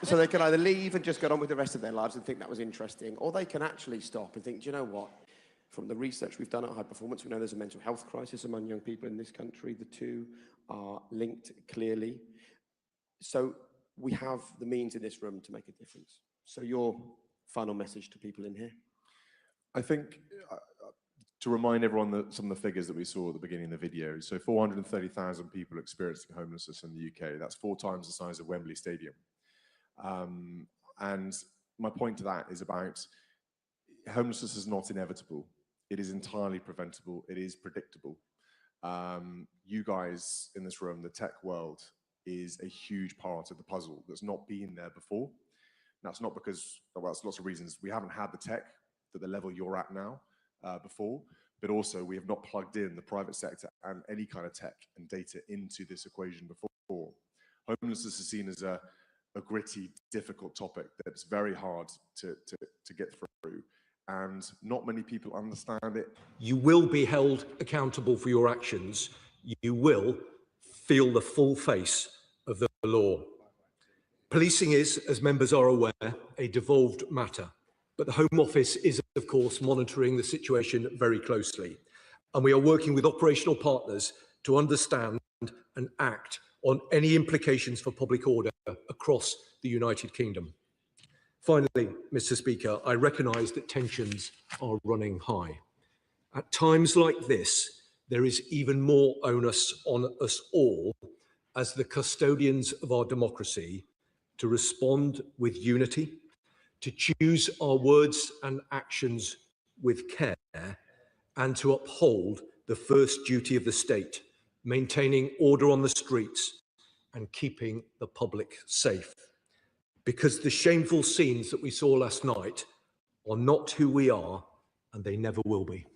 So they can either leave and just get on with the rest of their lives and think that was interesting, or they can actually stop and think, do you know what? From the research we've done at High Performance, we know there's a mental health crisis among young people in this country. The two are linked clearly. So we have the means in this room to make a difference. So your final message to people in here? I think to remind everyone that some of the figures that we saw at the beginning of the video, so 430,000 people experiencing homelessness in the UK. That's 4 times the size of Wembley Stadium. And my point to that is about homelessness is not inevitable. It is entirely preventable. It is predictable. You guys in this room, the tech world, is a huge part of the puzzle that's not been there before. That's not because, well, there's lots of reasons. We haven't had the tech at the level you're at now before, but also we have not plugged in the private sector and any kind of tech and data into this equation before. Homelessness is seen as a gritty, difficult topic that's very hard to get through. And not many people understand it. You will be held accountable for your actions. You will feel the full face of the law. Policing is, as members are aware, a devolved matter, but the Home Office is, of course, monitoring the situation very closely. And we are working with operational partners to understand and act on any implications for public order across the United Kingdom. Finally, Mr. Speaker, I recognise that tensions are running high. At times like this, there is even more onus on us all as the custodians of our democracy to respond with unity, to choose our words and actions with care, and to uphold the first duty of the state, maintaining order on the streets and keeping the public safe. Because the shameful scenes that we saw last night are not who we are, and they never will be.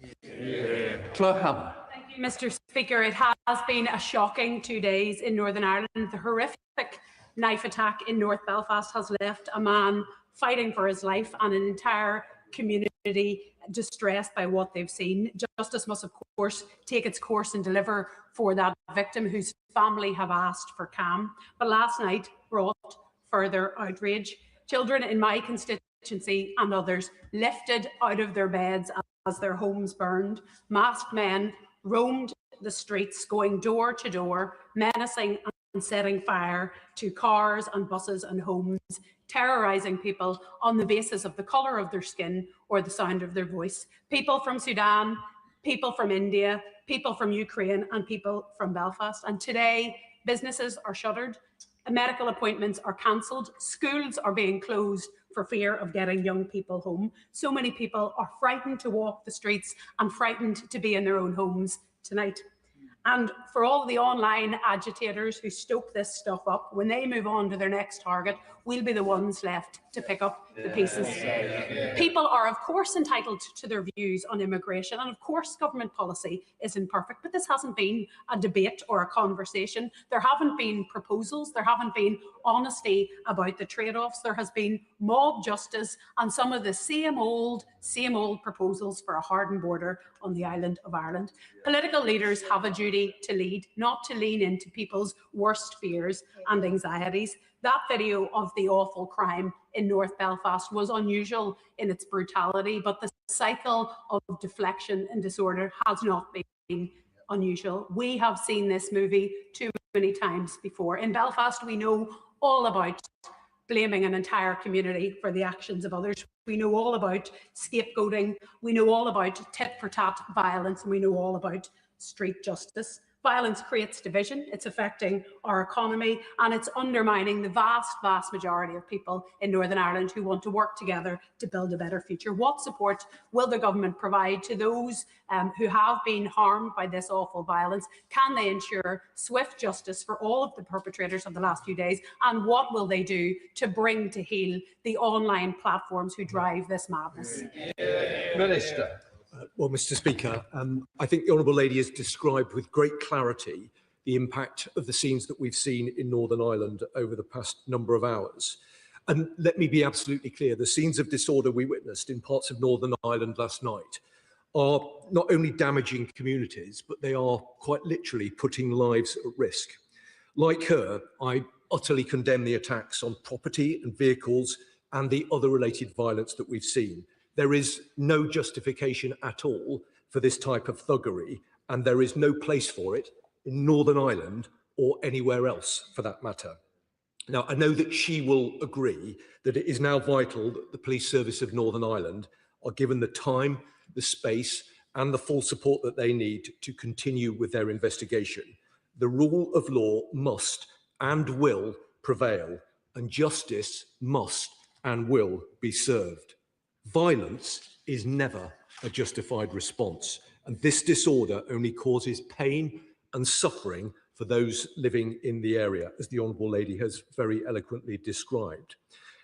Claire Hammer. Thank you, Mr. Speaker. It has been a shocking 2 days in Northern Ireland. The horrific knife attack in North Belfast has left a man fighting for his life and an entire community distressed by what they've seen. Justice must, of course, take its course and deliver for that victim whose family have asked for calm. But last night brought further outrage. Children in my constituency and others lifted out of their beds as their homes burned. Masked men roamed the streets, going door to door, menacing and setting fire to cars and buses and homes, terrorising people on the basis of the colour of their skin or the sound of their voice. People from Sudan, people from India, people from Ukraine and people from Belfast. And today, businesses are shuttered, medical appointments are cancelled, schools are being closed for fear of getting young people home. So many people are frightened to walk the streets and frightened to be in their own homes tonight. And for all the online agitators who stoke this stuff up, when they move on to their next target, we'll be the ones left to pick up the pieces. People are, of course, entitled to their views on immigration, and of course government policy is imperfect, but this hasn't been a debate or a conversation. There haven't been proposals, there haven't been honesty about the trade-offs, there has been mob justice and some of the same old proposals for a hardened border on the island of Ireland. Political leaders have a duty to lead, not to lean into people's worst fears and anxieties. That video of the awful crime in North Belfast was unusual in its brutality, but the cycle of deflection and disorder has not been unusual. We have seen this movie too many times before. In Belfast, we know all about blaming an entire community for the actions of others. We know all about scapegoating. We know all about tit-for-tat violence, and we know all about street justice. Violence creates division, it's affecting our economy, and it's undermining the vast majority of people in Northern Ireland who want to work together to build a better future. What support will the government provide to those who have been harmed by this awful violence? Can they ensure swift justice for all of the perpetrators of the last few days? And what will they do to bring to heel the online platforms who drive this madness? Minister. Well, Mr. Speaker, I think the Honourable Lady has described with great clarity the impact of the scenes that we've seen in Northern Ireland over the past number of hours. And let me be absolutely clear, the scenes of disorder we witnessed in parts of Northern Ireland last night are not only damaging communities, but they are quite literally putting lives at risk. Like her, I utterly condemn the attacks on property and vehicles and the other related violence that we've seen. There is no justification at all for this type of thuggery, and there is no place for it in Northern Ireland or anywhere else for that matter. Now, I know that she will agree that it is now vital that the Police Service of Northern Ireland are given the time, the space, and the full support that they need to continue with their investigation. The rule of law must and will prevail, and justice must and will be served. Violence is never a justified response, and this disorder only causes pain and suffering for those living in the area, as the Honourable Lady has very eloquently described.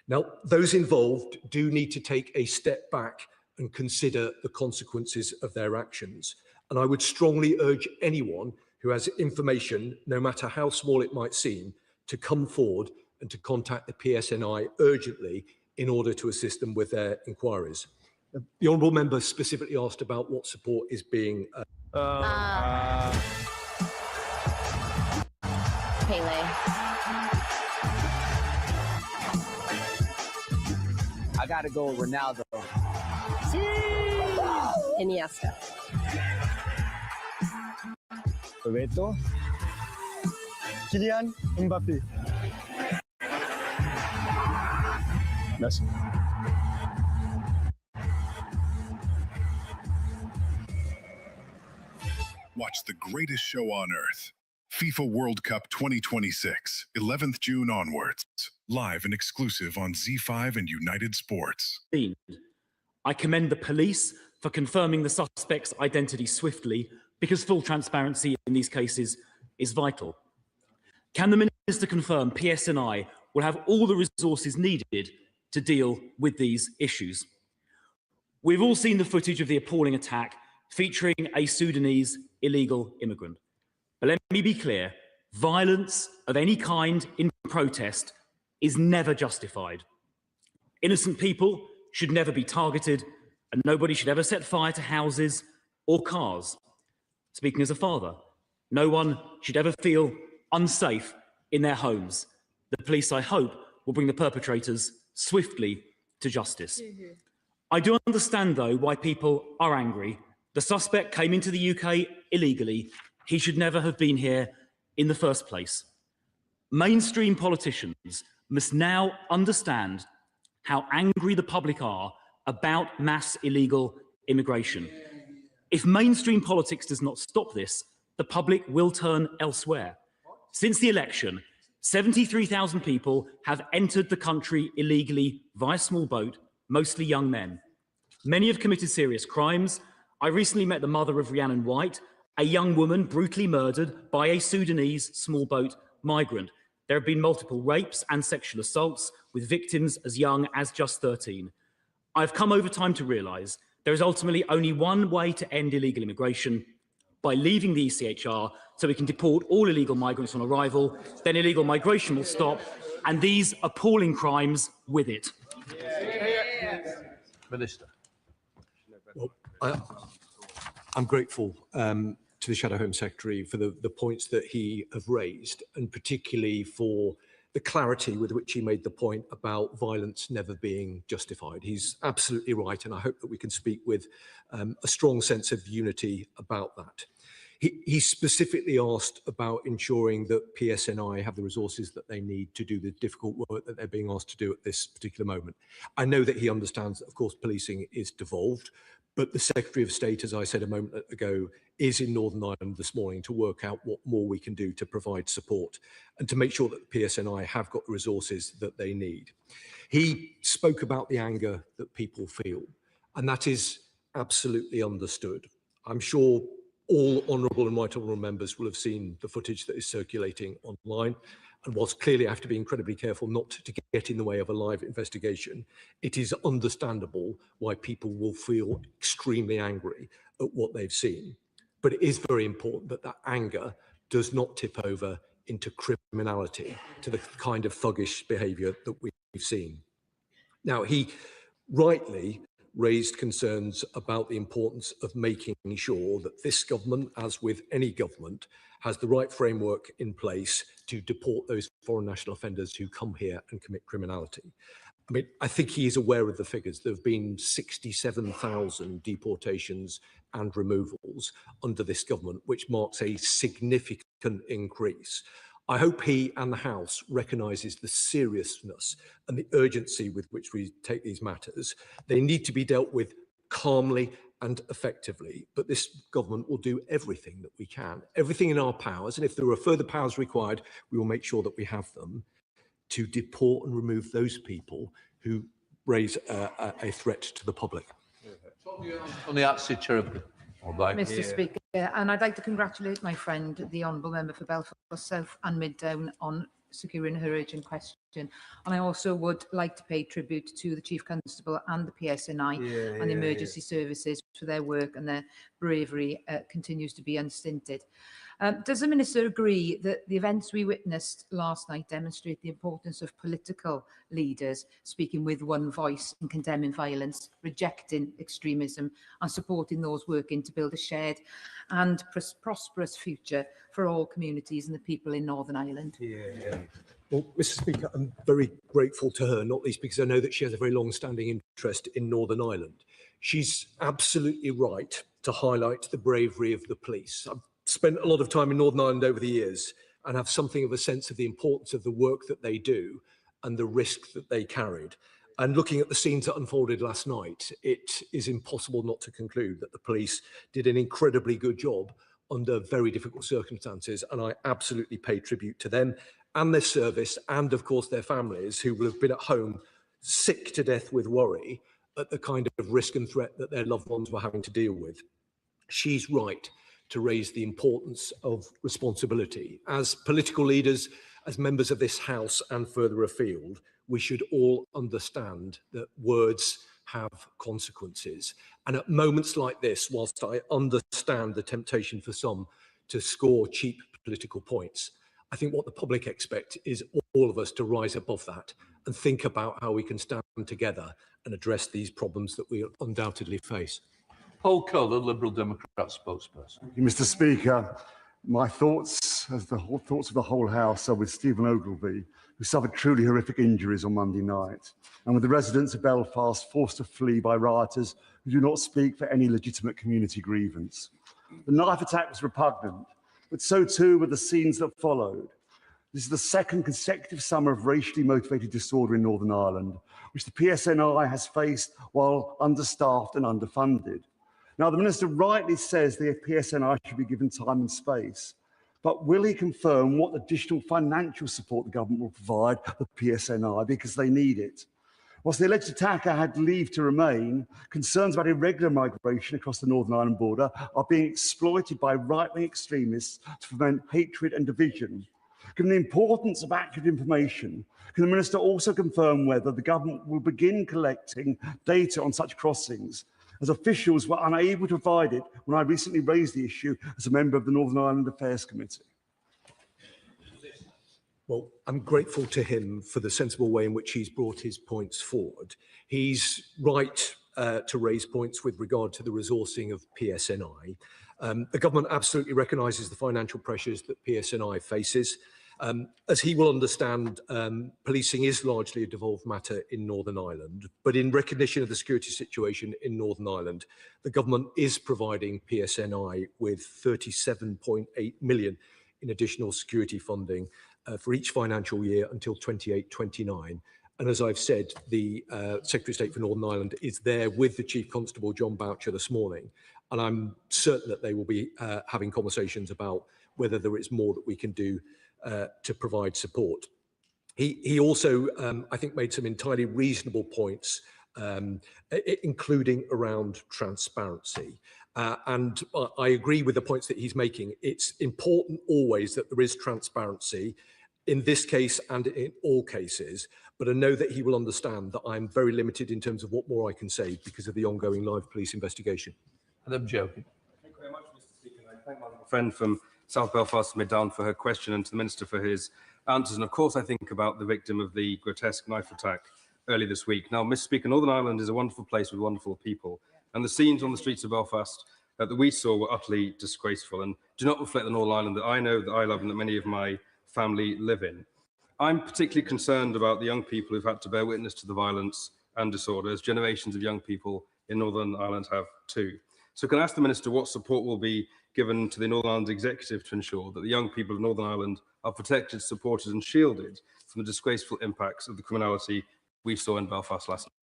Now, those involved do need to take a step back and consider the consequences of their actions. And I would strongly urge anyone who has information, no matter how small it might seem, to come forward and to contact the PSNI urgently in order to assist them with their inquiries. The Honourable Member specifically asked about what support is being... Pele. I gotta go with Ronaldo. Iniesta. Roberto. Kylian Mbappé. Merci. Watch the greatest show on earth. FIFA World Cup 2026, 11th June onwards. Live and exclusive on Z5 and United Sports. I commend the police for confirming the suspect's identity swiftly, because full transparency in these cases is vital. Can the Minister confirm PSNI will have all the resources needed to deal with these issues? We've all seen the footage of the appalling attack featuring a Sudanese illegal immigrant. But let me be clear, violence of any kind in protest is never justified. Innocent people should never be targeted, and nobody should ever set fire to houses or cars. Speaking as a father, no one should ever feel unsafe in their homes. The police, I hope, will bring the perpetrators swiftly to justice. I do understand, though, why people are angry. The suspect came into the UK illegally. He should never have been here in the first place. Mainstream politicians must now understand how angry the public are about mass illegal immigration. If mainstream politics does not stop this, the public will turn elsewhere. Since the election, 73,000 people have entered the country illegally via small boat, mostly young men. Many have committed serious crimes. I recently met the mother of Rhiannon White, a young woman brutally murdered by a Sudanese small boat migrant. There have been multiple rapes and sexual assaults with victims as young as just 13. I've come over time to realise there is ultimately only one way to end illegal immigration: by leaving the ECHR so we can deport all illegal migrants on arrival. Then illegal migration will stop, and these appalling crimes with it. Minister. Well, I'm grateful to the Shadow Home Secretary for the points that he have raised, and particularly for the clarity with which he made the point about violence never being justified. He's absolutely right, and I hope that we can speak with a strong sense of unity about that. He specifically asked about ensuring that PSNI have the resources that they need to do the difficult work that they're being asked to do at this particular moment. I know that he understands that, of course, policing is devolved, but the Secretary of State, as I said a moment ago, is in Northern Ireland this morning to work out what more we can do to provide support and to make sure that the PSNI have got the resources that they need. He spoke about the anger that people feel, and that is absolutely understood. I'm sure all honourable and right honourable members will have seen the footage that is circulating online. And whilst clearly I have to be incredibly careful not to get in the way of a live investigation, it is understandable why people will feel extremely angry at what they've seen. But it is very important that that anger does not tip over into criminality, to the kind of thuggish behaviour that we've seen. Now, he rightly raised concerns about the importance of making sure that this government, as with any government, has the right framework in place to deport those foreign national offenders who come here and commit criminality. I mean, I think he is aware of the figures. There have been 67,000 deportations and removals under this government, which marks a significant increase. I hope he and the House recognises the seriousness and the urgency with which we take these matters. They need to be dealt with calmly and effectively, but this government will do everything that we can, everything in our powers, and if there are further powers required, we will make sure that we have them, to deport and remove those people who raise a threat to the public. Mr. Speaker, and I'd like to congratulate my friend, the Honourable Member for Belfast South and Middown, on securing her urgent question. And I also would like to pay tribute to the Chief Constable and the PSNI and the emergency services for their work, and their bravery continues to be unstinted. Does the Minister agree that the events we witnessed last night demonstrate the importance of political leaders speaking with one voice and condemning violence, rejecting extremism and supporting those working to build a shared and prosperous future for all communities and the people in Northern Ireland? Well, Mr. Speaker, I'm very grateful to her, not least because I know that she has a very long-standing interest in Northern Ireland. She's absolutely right to highlight the bravery of the police. I've spent a lot of time in Northern Ireland over the years and have something of a sense of the importance of the work that they do and the risk that they carried. And looking at the scenes that unfolded last night, it is impossible not to conclude that the police did an incredibly good job under very difficult circumstances, and I absolutely pay tribute to them and their service, and of course their families, who will have been at home sick to death with worry at the kind of risk and threat that their loved ones were having to deal with. She's right to raise the importance of responsibility. As political leaders, as members of this House and further afield, we should all understand that words have consequences. And at moments like this, whilst I understand the temptation for some to score cheap political points, I think what the public expect is all of us to rise above that and think about how we can stand together and address these problems that we undoubtedly face. Paul Colour, Liberal Democrat spokesperson. Thank you, Mr. Speaker. My thoughts, as the thoughts of the whole House, are with Stephen Ogilvie, who suffered truly horrific injuries on Monday night, and with the residents of Belfast forced to flee by rioters who do not speak for any legitimate community grievance. The knife attack was repugnant, but so too were the scenes that followed. This is the second consecutive summer of racially motivated disorder in Northern Ireland, which the PSNI has faced while understaffed and underfunded. Now, the Minister rightly says the PSNI should be given time and space, but will he confirm what additional financial support the government will provide the PSNI, because they need it? Whilst the alleged attacker had leave to remain, concerns about irregular migration across the Northern Ireland border are being exploited by right-wing extremists to prevent hatred and division. Given the importance of accurate information, can the Minister also confirm whether the government will begin collecting data on such crossings, as officials were unable to provide it when I recently raised the issue as a member of the Northern Ireland Affairs Committee? Well, I'm grateful to him for the sensible way in which he's brought his points forward. He's right to raise points with regard to the resourcing of PSNI. The government absolutely recognises the financial pressures that PSNI faces. As he will understand, policing is largely a devolved matter in Northern Ireland, but in recognition of the security situation in Northern Ireland, the government is providing PSNI with 37.8 million in additional security funding for each financial year until 28-29. And as I've said, the Secretary of State for Northern Ireland is there with the Chief Constable, John Boucher, this morning. And I'm certain that they will be having conversations about whether there is more that we can do to provide support. He also, I think, made some entirely reasonable points, including around transparency. And I agree with the points that he's making. It's important always that there is transparency in this case and in all cases, but I know that he will understand that I'm very limited in terms of what more I can say because of the ongoing live police investigation. I'm joking. Thank you very much, Mr. Speaker. I thank my friend from South Belfast Middown for her question, and to the Minister for his answers. And of course, I think about the victim of the grotesque knife attack earlier this week. Now, Mr. Speaker, Northern Ireland is a wonderful place with wonderful people, and the scenes on the streets of Belfast that we saw were utterly disgraceful and do not reflect the Northern Ireland that I know, that I love, and that many of my family live in. I'm particularly concerned about the young people who've had to bear witness to the violence and disorder, as generations of young people in Northern Ireland have too. So can I ask the Minister what support will be given to the Northern Ireland Executive to ensure that the young people of Northern Ireland are protected, supported and shielded from the disgraceful impacts of the criminality we saw in Belfast last night?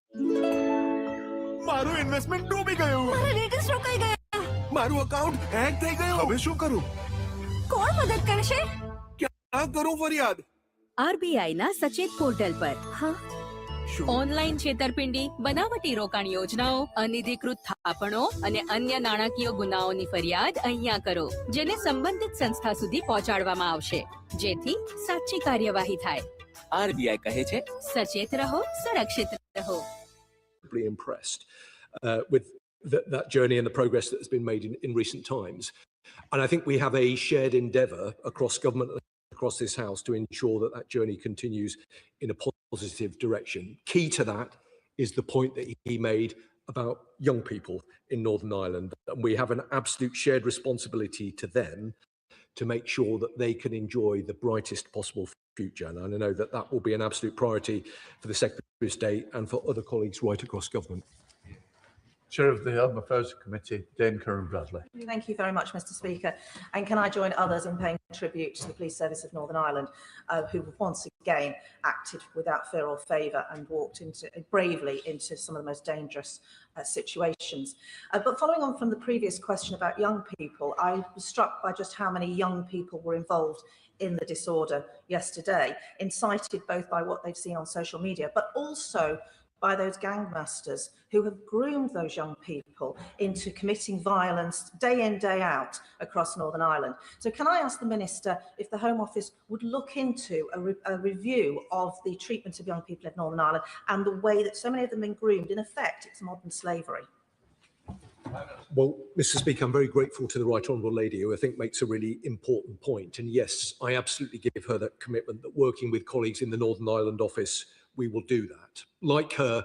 મારું investment ડૂબી ગયું મારા latest રોકાઈ ગયા મારું account hack થઈ ગયું હવે શું કરું કોણ મદદ કરશે ક્યાં કરું ફરિયાદ આરબીઆઈ ના સચેત પોર્ટલ પર હા ઓનલાઈન છેતરપિંડી બનાવટી રોકાણ યોજનાઓ અનધિકૃત થાપણો અને અન્ય નાણાકીય ગુનાઓની ફરિયાદ અહીંયા કરો જેને સંબંધિત સંસ્થા સુધી પહોંચાડવામાં આવશે જેથી સાચી કાર્યવાહી થાય આરબીઆઈ કહે છે સચેત રહો સુરક્ષિત રહો. Impressed with that journey and the progress that has been made in recent times. And I think we have a shared endeavour across government, across this House, to ensure that that journey continues in a positive direction. Key to that is the point that he made about young people in Northern Ireland. And we have an absolute shared responsibility to them to make sure that they can enjoy the brightest possible future. And I know that that will be an absolute priority for the Secretary of State and for other colleagues right across government. Chair of the Home Affairs Committee, Dame Karen Bradley. Thank you very much, Mr. Speaker. And can I join others in paying tribute to the Police Service of Northern Ireland, who once again acted without fear or favour and walked bravely into some of the most dangerous situations. But following on from the previous question about young people, I was struck by just how many young people were involved in the disorder yesterday, incited both by what they've seen on social media, but also by those gangmasters who have groomed those young people into committing violence day in, day out across Northern Ireland. So can I ask the Minister if the Home Office would look into a review of the treatment of young people in Northern Ireland and the way that so many of them have been groomed? In effect, it's modern slavery. Well, Mr. Speaker, I'm very grateful to the Right Honourable Lady, who I think makes a really important point. And yes, I absolutely give her that commitment that working with colleagues in the Northern Ireland office, we will do that. Like her,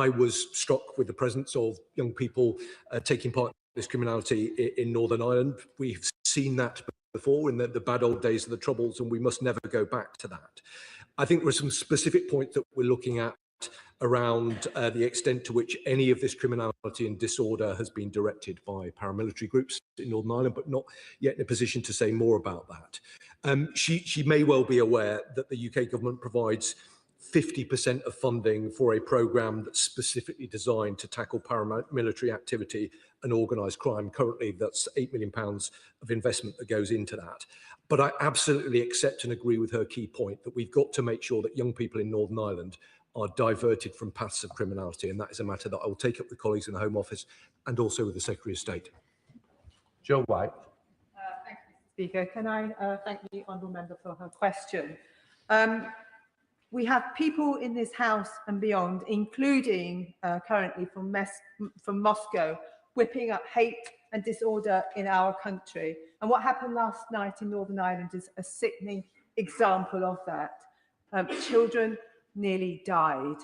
I was struck with the presence of young people taking part in this criminality in Northern Ireland. We've seen that before in the bad old days of the Troubles, and we must never go back to that. I think there are some specific points that we're looking at around the extent to which any of this criminality and disorder has been directed by paramilitary groups in Northern Ireland, but not yet in a position to say more about that. She may well be aware that the UK government provides 50% of funding for a programme that's specifically designed to tackle paramilitary activity and organised crime. Currently, that's £8 million of investment that goes into that. But I absolutely accept and agree with her key point that we've got to make sure that young people in Northern Ireland are diverted from paths of criminality, and that is a matter that I will take up with colleagues in the Home Office and also with the Secretary of State. Joe White. Thank you, Mr. Speaker. Can I thank the honourable member for her question? We have people in this House and beyond, including currently from Moscow, whipping up hate and disorder in our country. And what happened last night in Northern Ireland is a sickening example of that. Children nearly died.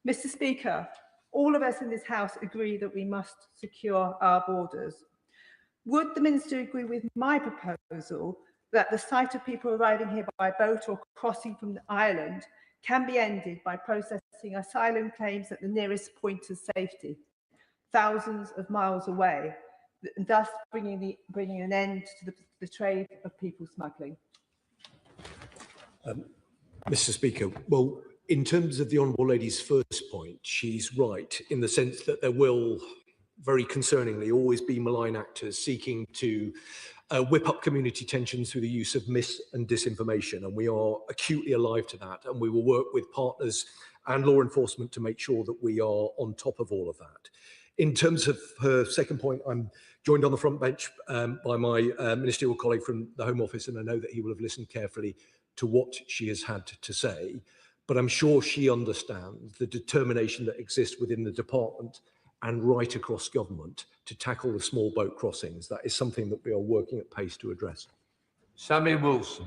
Mr. Speaker, all of us in this House agree that we must secure our borders. Would the Minister agree with my proposal that the sight of people arriving here by boat or crossing from Ireland can be ended by processing asylum claims at the nearest point of safety, thousands of miles away, thus bringing an end to the trade of people smuggling? Mr. Speaker, well, in terms of the Honourable Lady's first point, she's right in the sense that there will, very concerningly, always be malign actors seeking to whip up community tensions through the use of mis and disinformation, and we are acutely alive to that, and we will work with partners and law enforcement to make sure that we are on top of all of that. In terms of her second point, I'm joined on the front bench by my ministerial colleague from the Home Office, and I know that he will have listened carefully to what she has had to say, but I'm sure she understands the determination that exists within the department and right across government to tackle the small boat crossings. That is something that we are working at pace to address. Sammy Wilson.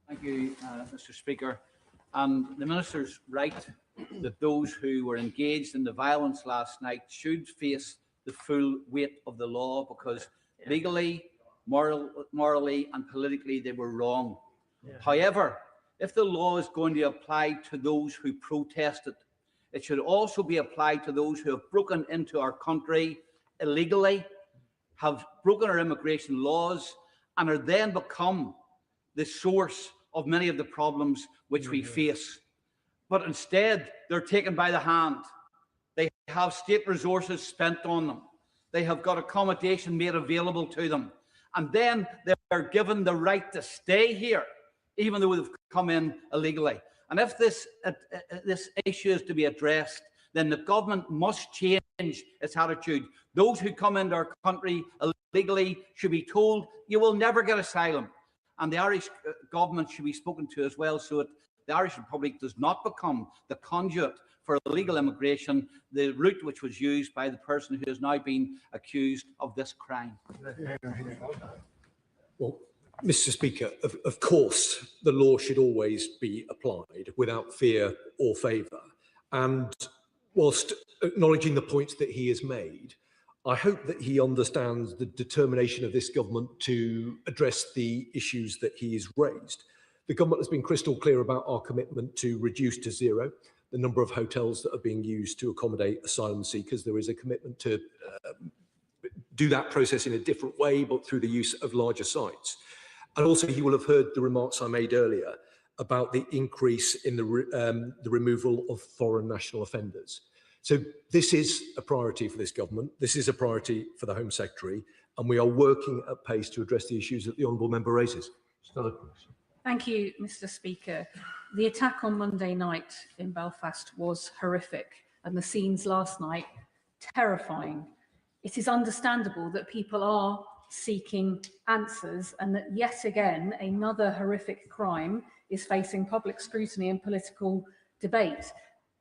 Thank you, Mr. Speaker. The Minister's right that those who were engaged in the violence last night should face the full weight of the law, because legally, morally and politically they were wrong. However, if the law is going to apply to those who protested, it should also be applied to those who have broken into our country illegally, have broken our immigration laws, and are then become the source of many of the problems which we face. But instead, they're taken by the hand. They have state resources spent on them. They have got accommodation made available to them. And then they're given the right to stay here, even though they've come in illegally. And if this issue is to be addressed, then the government must change its attitude. Those who come into our country illegally should be told, you will never get asylum. And the Irish government should be spoken to as well, so that the Irish Republic does not become the conduit for illegal immigration, the route which was used by the person who has now been accused of this crime. Well, Mr. Speaker, of course, the law should always be applied without fear or favour. And whilst acknowledging the points that he has made, I hope that he understands the determination of this government to address the issues that he has raised. The government has been crystal clear about our commitment to reduce to zero the number of hotels that are being used to accommodate asylum seekers. There is a commitment to do that process in a different way, but through the use of larger sites. And also, he will have heard the remarks I made earlier about the increase in the removal of foreign national offenders. So this is a priority for this government. This is a priority for the Home Secretary, and we are working at pace to address the issues that the honourable member raises. Thank you, Mr. Speaker. The attack on Monday night in Belfast was horrific, and the scenes last night terrifying. It is understandable that people are seeking answers, and that yet again another horrific crime is facing public scrutiny and political debate.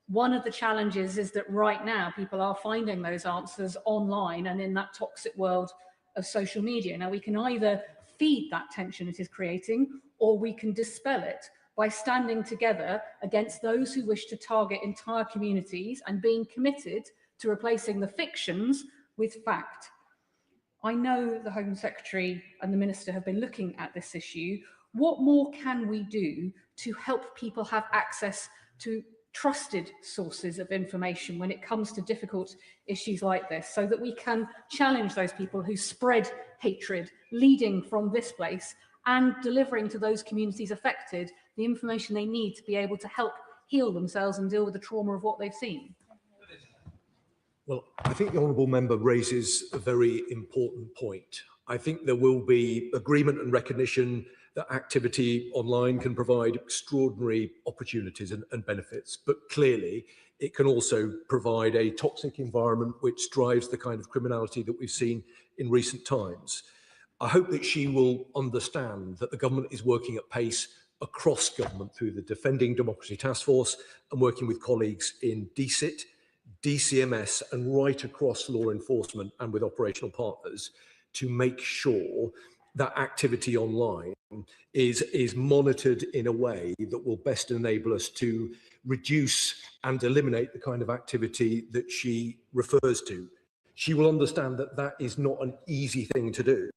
One of the challenges is that right now people are finding those answers online and in that toxic world of social media. Now, we can either feed that tension it is creating, or we can dispel it by standing together against those who wish to target entire communities and being committed to replacing the fictions with fact. I know the Home Secretary and the Minister have been looking at this issue. What more can we do to help people have access to trusted sources of information when it comes to difficult issues like this, so that we can challenge those people who spread hatred, leading from this place and delivering to those communities affected the information they need to be able to help heal themselves and deal with the trauma of what they've seen? Well, I think the honourable member raises a very important point. I think there will be agreement and recognition that activity online can provide extraordinary opportunities and benefits, but clearly it can also provide a toxic environment which drives the kind of criminality that we've seen in recent times. I hope that she will understand that the government is working at pace across government through the Defending Democracy Task Force and working with colleagues in DCIT, DCMS and right across law enforcement and with operational partners to make sure that activity online is monitored in a way that will best enable us to reduce and eliminate the kind of activity that she refers to. She will understand that that is not an easy thing to do,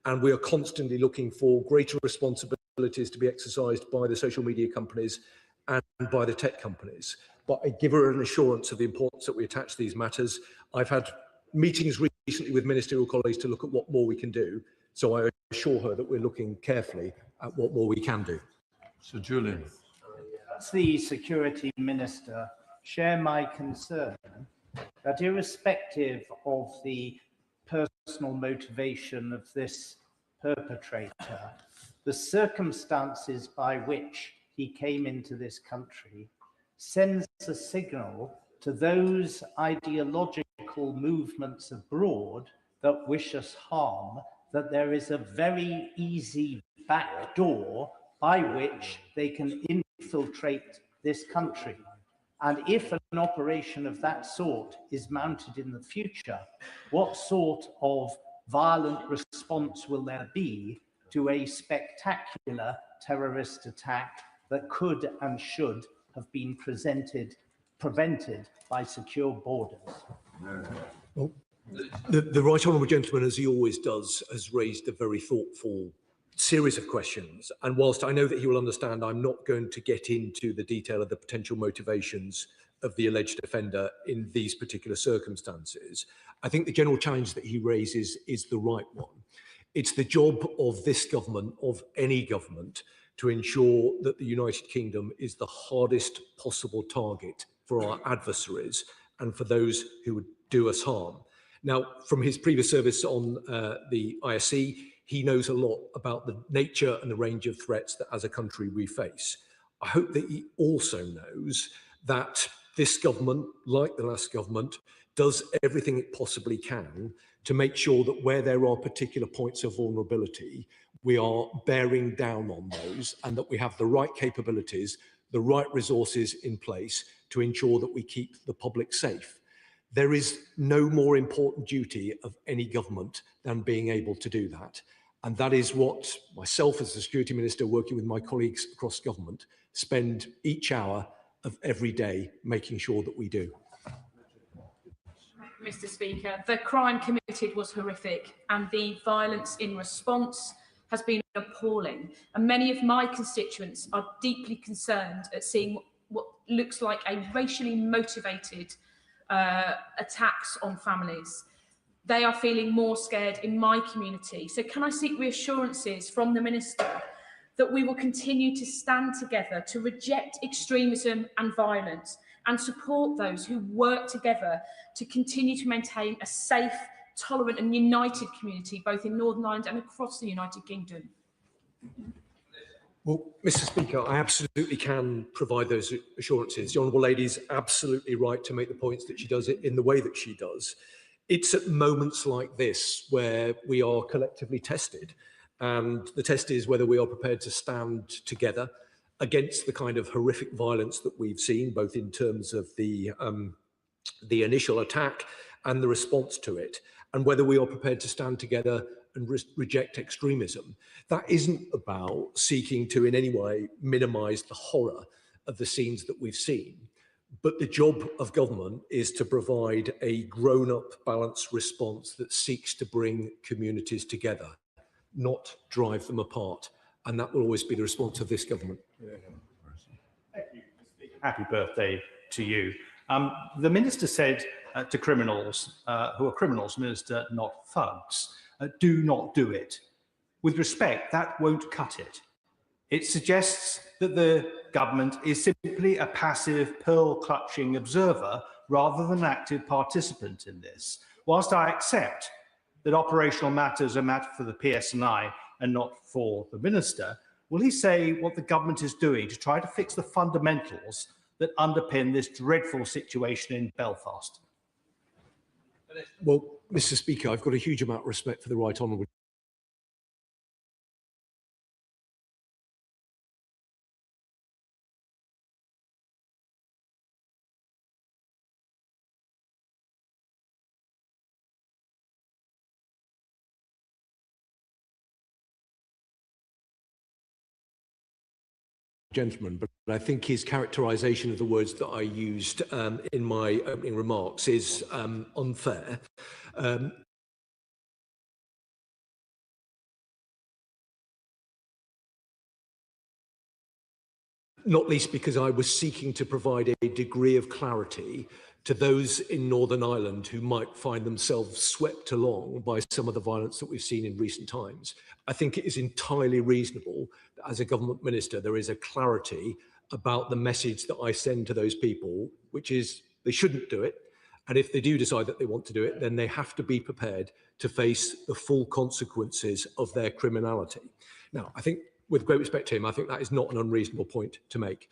and we are constantly looking for greater responsibilities to be exercised by the social media companies and by the tech companies. But I give her an assurance of the importance that we attach to these matters. I've had meetings recently with ministerial colleagues to look at what more we can do. So I assure her that we're looking carefully at what more we can do. Sir Julian. Does the Security Minister share my concern that irrespective of the personal motivation of this perpetrator, the circumstances by which he came into this country sends a signal to those ideological movements abroad that wish us harm, that there is a very easy back door by which they can infiltrate this country. And if an operation of that sort is mounted in the future, what sort of violent response will there be to a spectacular terrorist attack that could and should have been presented prevented by secure borders? Well, the right honourable gentleman, as he always does, has raised a very thoughtful series of questions. And whilst I know that he will understand, I'm not going to get into the detail of the potential motivations of the alleged offender in these particular circumstances. I think the general challenge that he raises is the right one. It's the job of this government, of any government, to ensure that the United Kingdom is the hardest possible target for our adversaries and for those who would do us harm. Now, from his previous service on the ISC, he knows a lot about the nature and the range of threats that as a country we face. I hope that he also knows that this government, like the last government, does everything it possibly can to make sure that where there are particular points of vulnerability, we are bearing down on those and that we have the right capabilities, the right resources in place to ensure that we keep the public safe. There is no more important duty of any government than being able to do that. And that is what myself as the Security Minister, working with my colleagues across government, spend each hour of every day making sure that we do. Mr. Speaker, the crime committed was horrific and the violence in response has been appalling. And many of my constituents are deeply concerned at seeing what looks like a racially motivated attacks on families. They are feeling more scared in my community. So can I seek reassurances from the Minister that we will continue to stand together to reject extremism and violence and support those who work together to continue to maintain a safe, tolerant and united community, both in Northern Ireland and across the United Kingdom? Well, Mr. Speaker, I absolutely can provide those assurances. The Honourable Lady is absolutely right to make the points that she does it in the way that she does. It's at moments like this where we are collectively tested. And the test is whether we are prepared to stand together against the kind of horrific violence that we've seen, both in terms of the initial attack and the response to it, and whether we are prepared to stand together and reject extremism. That isn't about seeking to in any way minimise the horror of the scenes that we've seen. But the job of government is to provide a grown-up, balanced response that seeks to bring communities together, not drive them apart. And that will always be the response of this government. Thank you, Mr. Speaker. Happy birthday to you. The Minister said to criminals, who are criminals, Minister, not thugs, do not do it. With respect, that won't cut it. It suggests that the government is simply a passive, pearl-clutching observer rather than an active participant in this. Whilst I accept that operational matters are matter for the PSNI and not for the Minister, will he say what the government is doing to try to fix the fundamentals that underpin this dreadful situation in Belfast? Well, Mr. Speaker, I've got a huge amount of respect for the Right Honourable gentleman, but I think his characterisation of the words that I used in my opening remarks is unfair. Not least because I was seeking to provide a degree of clarity to those in Northern Ireland who might find themselves swept along by some of the violence that we've seen in recent times. I think it is entirely reasonable that as a government minister, there is a clarity about the message that I send to those people, which is they shouldn't do it. And if they do decide that they want to do it, then they have to be prepared to face the full consequences of their criminality. Now, I think with great respect to him, I think that is not an unreasonable point to make.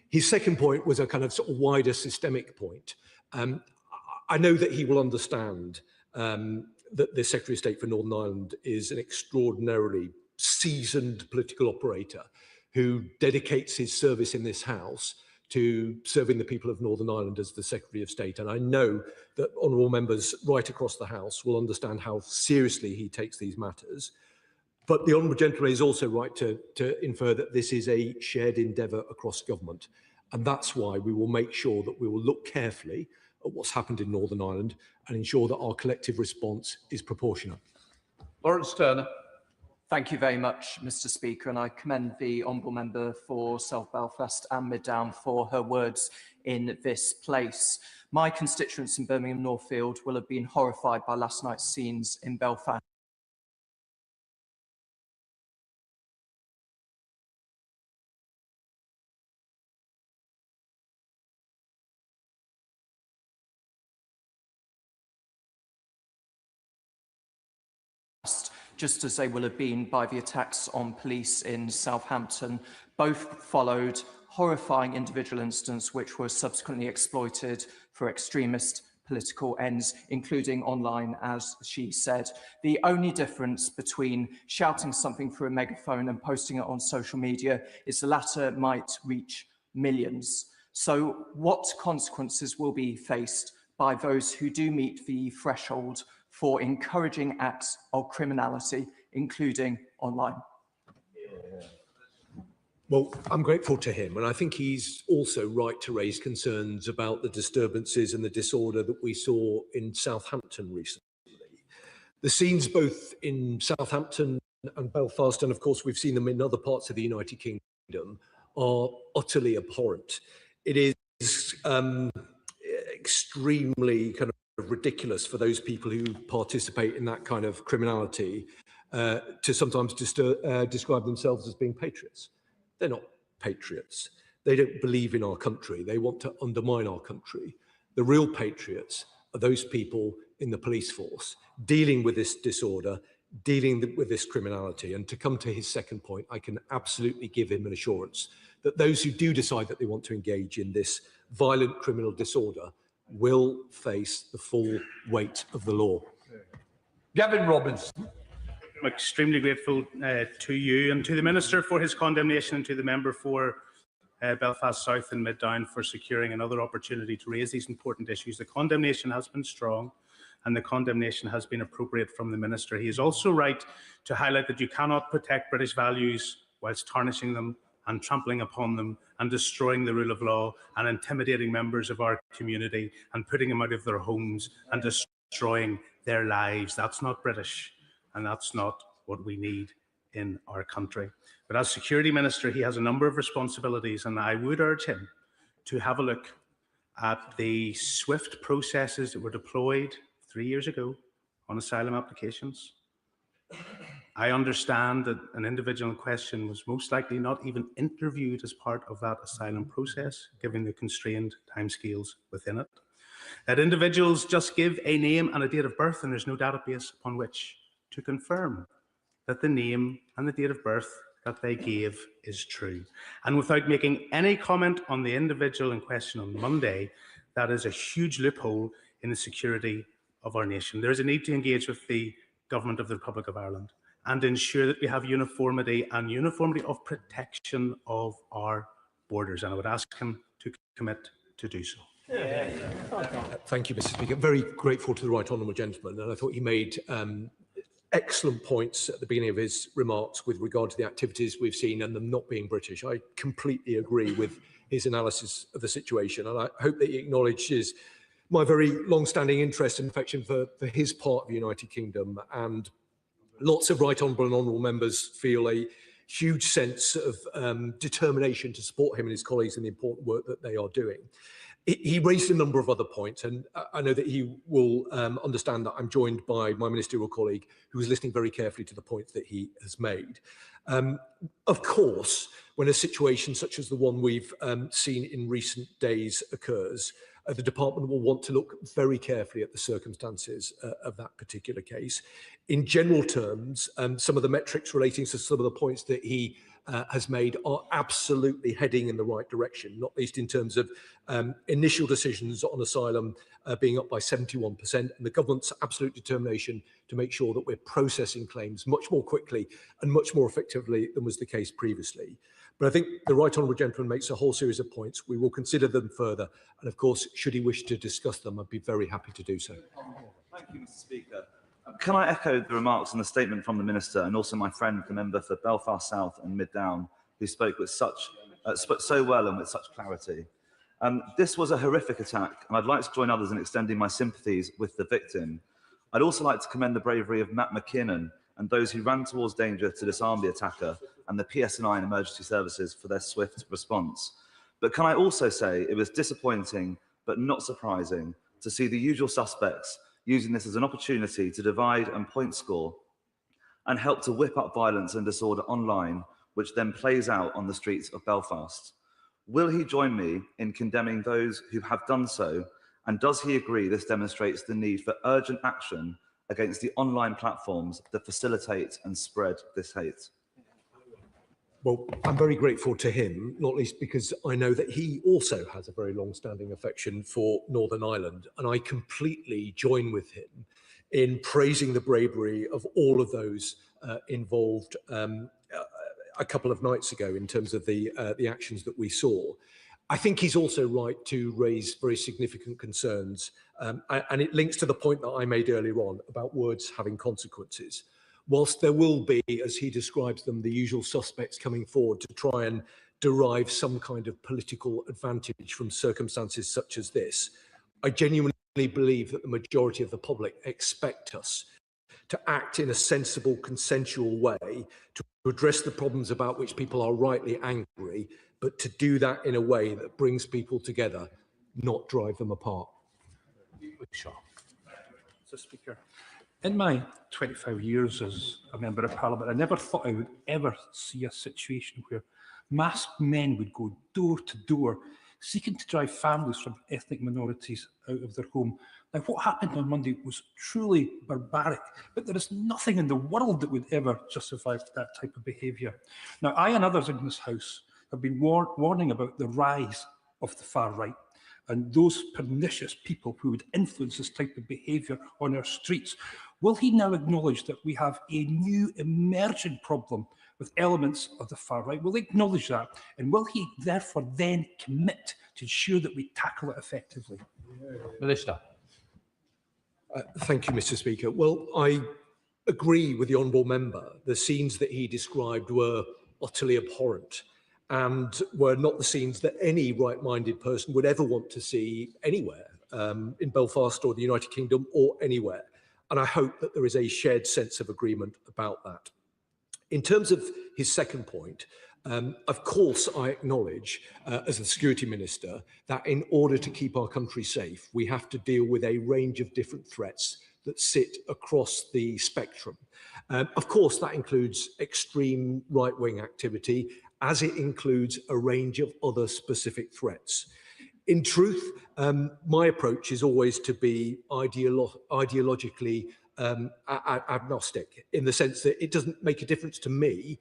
His second point was a kind of sort of wider systemic point. I know that he will understand that the Secretary of State for Northern Ireland is an extraordinarily seasoned political operator who dedicates his service in this House to serving the people of Northern Ireland as the Secretary of State. And I know that honourable members right across the House will understand how seriously he takes these matters. But the honourable gentleman is also right to infer that this is a shared endeavour across government. And that's why we will make sure that we will look carefully at what's happened in Northern Ireland and ensure that our collective response is proportionate. Lawrence Turner. Thank you very much, Mr. Speaker, and I commend the Honourable Member for South Belfast and Mid Down for her words in this place. My constituents in Birmingham Northfield will have been horrified by last night's scenes in Belfast. Just as they will have been by the attacks on police in Southampton. Both followed horrifying individual incidents which were subsequently exploited for extremist political ends, including online, as she said. The only difference between shouting something through a megaphone and posting it on social media is the latter might reach millions. So what consequences will be faced by those who do meet the threshold for encouraging acts of criminality, including online? Well, I'm grateful to him, and I think he's also right to raise concerns about the disturbances and the disorder that we saw in Southampton recently. The scenes both in Southampton and Belfast, and of course we've seen them in other parts of the United Kingdom, are utterly abhorrent. It is extremely kind of ridiculous for those people who participate in that kind of criminality to sometimes describe themselves as being patriots. They're not patriots. They don't believe in our country. They want to undermine our country. The real patriots are those people in the police force dealing with this disorder, dealing with this criminality. And to come to his second point, I can absolutely give him an assurance that those who do decide that they want to engage in this violent criminal disorder will face the full weight of the law. Gavin Robinson. I'm extremely grateful to you and to the Minister for his condemnation, and to the member for Belfast South and Mid Down for securing another opportunity to raise these important issues. The condemnation has been strong and the condemnation has been appropriate from the Minister. He is also right to highlight that you cannot protect British values whilst tarnishing them and trampling upon them and destroying the rule of law and intimidating members of our community and putting them out of their homes and destroying their lives. That's not British. And that's not what we need in our country. But as Security Minister, he has a number of responsibilities, and I would urge him to have a look at the swift processes that were deployed 3 years ago on asylum applications. I understand that an individual in question was most likely not even interviewed as part of that asylum process, given the constrained timescales within it. That individuals just give a name and a date of birth, and there's no database upon which to confirm that the name and the date of birth that they gave is true. And without making any comment on the individual in question on Monday, that is a huge loophole in the security of our nation. There is a need to engage with the Government of the Republic of Ireland and ensure that we have uniformity and uniformity of protection of our borders. And I would ask him to commit to do so. Thank you, Mr. Speaker. Very grateful to the right honourable gentleman, and I thought he made excellent points at the beginning of his remarks with regard to the activities we've seen and them not being British. I completely agree with his analysis of the situation, and I hope that he acknowledges my very long-standing interest and affection for his part of the United Kingdom. And lots of right honourable and honourable members feel a huge sense of determination to support him and his colleagues in the important work that they are doing. He raised a number of other points, and I know that he will understand that I'm joined by my ministerial colleague who is listening very carefully to the points that he has made. Of course, when a situation such as the one we've seen in recent days occurs, the department will want to look very carefully at the circumstances of that particular case. In general terms, some of the metrics relating to some of the points that he has made are absolutely heading in the right direction, not least in terms of initial decisions on asylum being up by 71%, and the government's absolute determination to make sure that we're processing claims much more quickly and much more effectively than was the case previously. But I think the right honourable gentleman makes a whole series of points. We will consider them further, and of course, should he wish to discuss them, I'd be very happy to do so. Thank you, Mr. Speaker. Can I echo the remarks and the statement from the Minister, and also my friend, the member for Belfast South and Mid Down, who spoke with such spoke so well and with such clarity. This was a horrific attack, and I'd like to join others in extending my sympathies with the victim. I'd also like to commend the bravery of Matt McKinnon and those who ran towards danger to disarm the attacker, and the PSNI and emergency services for their swift response. But can I also say it was disappointing, but not surprising, to see the usual suspects using this as an opportunity to divide and point score and help to whip up violence and disorder online, which then plays out on the streets of Belfast. Will he join me in condemning those who have done so? And does he agree this demonstrates the need for urgent action against the online platforms that facilitate and spread this hate? Well, I'm very grateful to him, not least because I know that he also has a very long-standing affection for Northern Ireland, and I completely join with him in praising the bravery of all of those involved a couple of nights ago in terms of the actions that we saw. I think he's also right to raise very significant concerns, and it links to the point that I made earlier on about words having consequences. Whilst there will be, as he describes them, the usual suspects coming forward to try and derive some kind of political advantage from circumstances such as this, I genuinely believe that the majority of the public expect us to act in a sensible, consensual way to address the problems about which people are rightly angry, but to do that in a way that brings people together, not drive them apart. Sure. Mr. Speaker, in my 25 years as a Member of Parliament, I never thought I would ever see a situation where masked men would go door to door seeking to drive families from ethnic minorities out of their home. Now, what happened on Monday was truly barbaric, but there is nothing in the world that would ever justify that type of behaviour. Now, I and others in this House have been warning about the rise of the far right and those pernicious people who would influence this type of behaviour on our streets. Will he now acknowledge that we have a new emerging problem with elements of the far right? Will he acknowledge that? And will he therefore then commit to ensure that we tackle it effectively? Minister. Thank you, Mr. Speaker. Well, I agree with the honourable member. The scenes that he described were utterly abhorrent and were not the scenes that any right-minded person would ever want to see anywhere in Belfast or the United Kingdom or anywhere. And I hope that there is a shared sense of agreement about that. In terms of his second point, of course, I acknowledge, as the Security Minister, that in order to keep our country safe, we have to deal with a range of different threats that sit across the spectrum. Of course, that includes extreme right-wing activity, as it includes a range of other specific threats. In truth, my approach is always to be ideologically agnostic, in the sense that it doesn't make a difference to me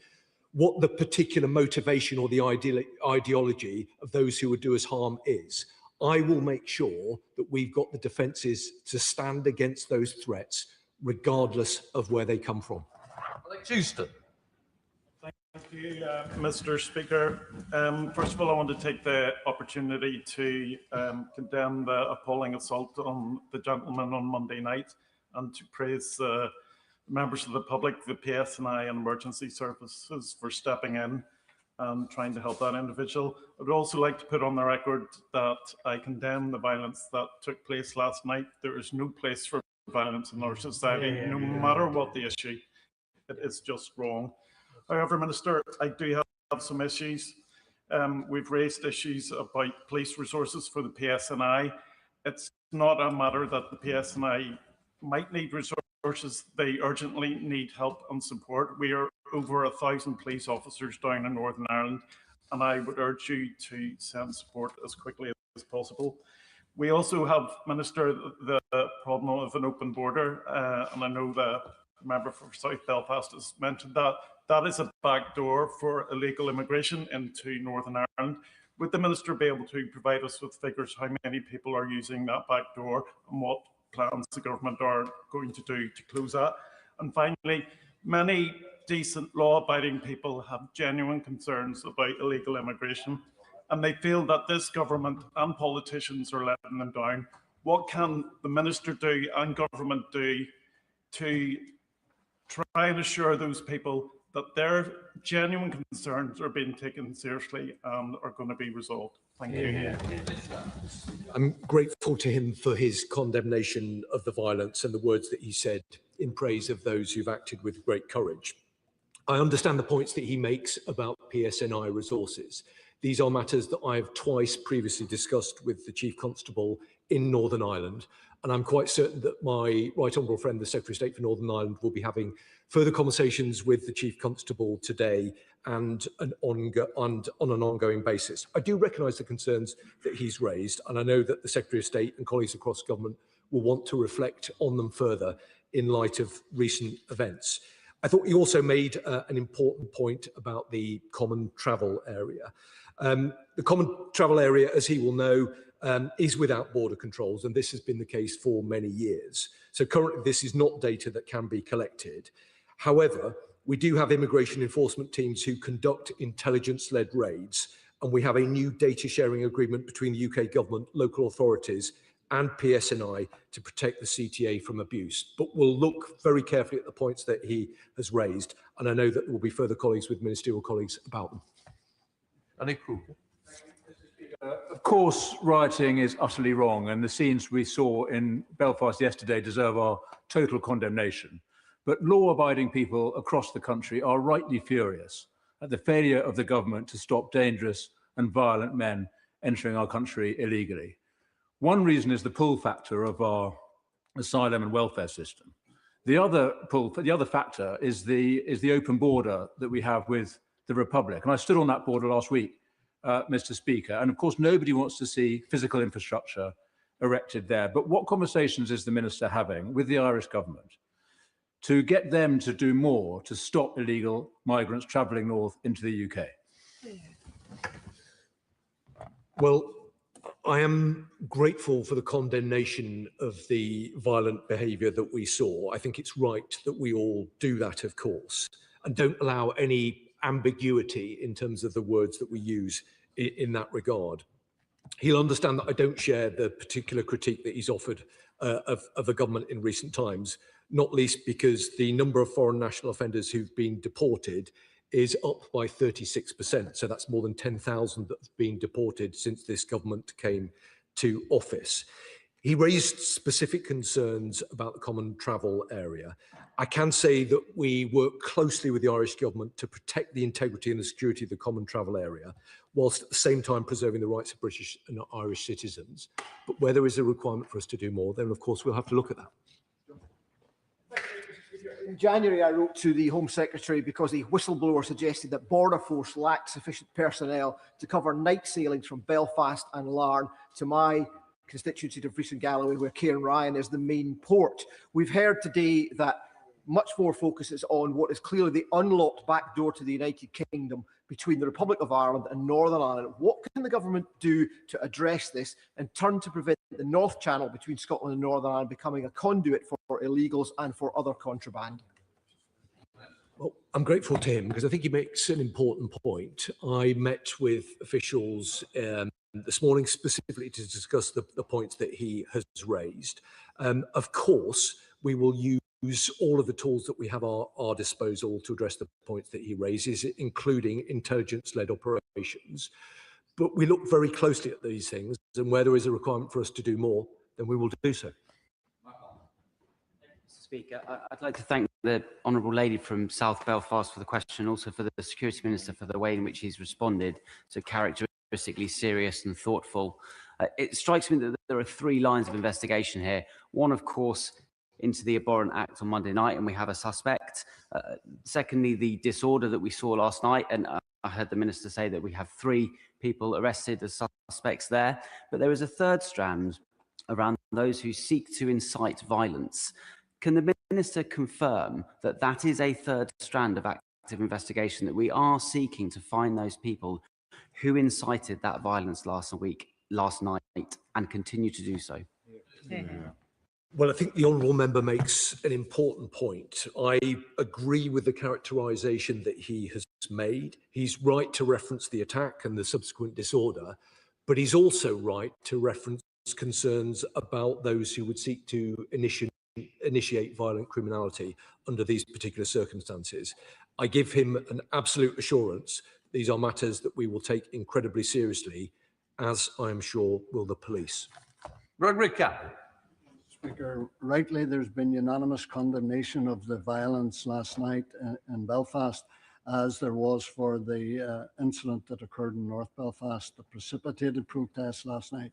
what the particular motivation or the ideology of those who would do us harm is. I will make sure that we've got the defences to stand against those threats, regardless of where they come from. Alex Houston. Thank you, Mr. Speaker. First of all, I want to take the opportunity to condemn the appalling assault on the gentleman on Monday night and to praise members of the public, the PSNI and emergency services for stepping in and trying to help that individual. I would also like to put on the record that I condemn the violence that took place last night. There is no place for violence in our society, no matter what the issue. It is just wrong. However, Minister, I do have some issues. We've raised issues about police resources for the PSNI. It's not a matter that the PSNI might need resources. They urgently need help and support. We are over 1,000 police officers down in Northern Ireland, and I would urge you to send support as quickly as possible. We also have, Minister, the problem of an open border, and I know the member for South Belfast has mentioned that. That is a back door for illegal immigration into Northern Ireland. Would the Minister be able to provide us with figures how many people are using that back door and what plans the government are going to do to close that? And finally, many decent law-abiding people have genuine concerns about illegal immigration, and they feel that this government and politicians are letting them down. What can the Minister do and government do to try and assure those people that their genuine concerns are being taken seriously and are going to be resolved. Thank you. I'm grateful to him for his condemnation of the violence and the words that he said in praise of those who've acted with great courage. I understand the points that he makes about PSNI resources. These are matters that I've twice previously discussed with the Chief Constable in Northern Ireland, and I'm quite certain that my right honourable friend, the Secretary of State for Northern Ireland, will be having further conversations with the Chief Constable today and on an ongoing basis. I do recognise the concerns that he's raised, and I know that the Secretary of State and colleagues across government will want to reflect on them further in light of recent events. I thought he also made an important point about the common travel area. The common travel area, as he will know, is without border controls, and this has been the case for many years. So currently this is not data that can be collected. However, we do have immigration enforcement teams who conduct intelligence-led raids, and we have a new data sharing agreement between the UK government, local authorities and PSNI to protect the CTA from abuse. But we'll look very carefully at the points that he has raised, and I know that there will be further colleagues with ministerial colleagues about them. Of course, rioting is utterly wrong, and the scenes we saw in Belfast yesterday deserve our total condemnation. But law-abiding people across the country are rightly furious at the failure of the government to stop dangerous and violent men entering our country illegally. One reason is the pull factor of our asylum and welfare system. The other factor is the open border that we have with the Republic. And I stood on that border last week, Mr. Speaker, and of course nobody wants to see physical infrastructure erected there. But what conversations is the Minister having with the Irish government to get them to do more to stop illegal migrants travelling north into the UK? Well, I am grateful for the condemnation of the violent behaviour that we saw. I think it's right that we all do that, of course, and don't allow any ambiguity in terms of the words that we use in that regard. He'll understand that I don't share the particular critique that he's offered of the government in recent times, not least because the number of foreign national offenders who've been deported is up by 36%. So that's more than 10,000 that have been deported since this government came to office. He raised specific concerns about the common travel area. I can say that we work closely with the Irish government to protect the integrity and the security of the common travel area, whilst at the same time preserving the rights of British and Irish citizens. But where there is a requirement for us to do more, then of course we'll have to look at that. In January, I wrote to the Home Secretary because a whistleblower suggested that Border Force lacked sufficient personnel to cover night sailings from Belfast and Larne to my constituency of Fleece and Galloway, where Cairnryan is the main port. We've heard today that much more focus is on what is clearly the unlocked back door to the United Kingdom between the Republic of Ireland and Northern Ireland. What can the government do to address this and turn to prevent the North Channel between Scotland and Northern Ireland becoming a conduit for illegals and for other contraband? Well, I'm grateful to him because I think he makes an important point. I met with officials this morning specifically to discuss the points that he has raised. Of course, we will use all of the tools that we have at our disposal to address the points that he raises, including intelligence-led operations. But we look very closely at these things, and where there is a requirement for us to do more, then we will do so. Mr. Speaker, I'd like to thank the Honourable Lady from South Belfast for the question, also for the Security Minister for the way in which he's responded, so characteristically serious and thoughtful. It strikes me that there are three lines of investigation here. One, of course, into the abhorrent act on Monday night, and we have a suspect. Secondly, the disorder that we saw last night, and I heard the Minister say that we have 3 people arrested as suspects there. But there is a third strand around those who seek to incite violence. Can the Minister confirm that that is a third strand of active investigation, that we are seeking to find those people who incited that violence last night, and continue to do so? Well, I think the honourable member makes an important point. I agree with the characterisation that he has made. He's right to reference the attack and the subsequent disorder, but he's also right to reference concerns about those who would seek to initiate violent criminality under these particular circumstances. I give him an absolute assurance these are matters that we will take incredibly seriously, as I am sure will the police. Rodriguez. Speaker, rightly there's been unanimous condemnation of the violence last night in Belfast, as there was for the incident that occurred in North Belfast, the precipitated protests last night.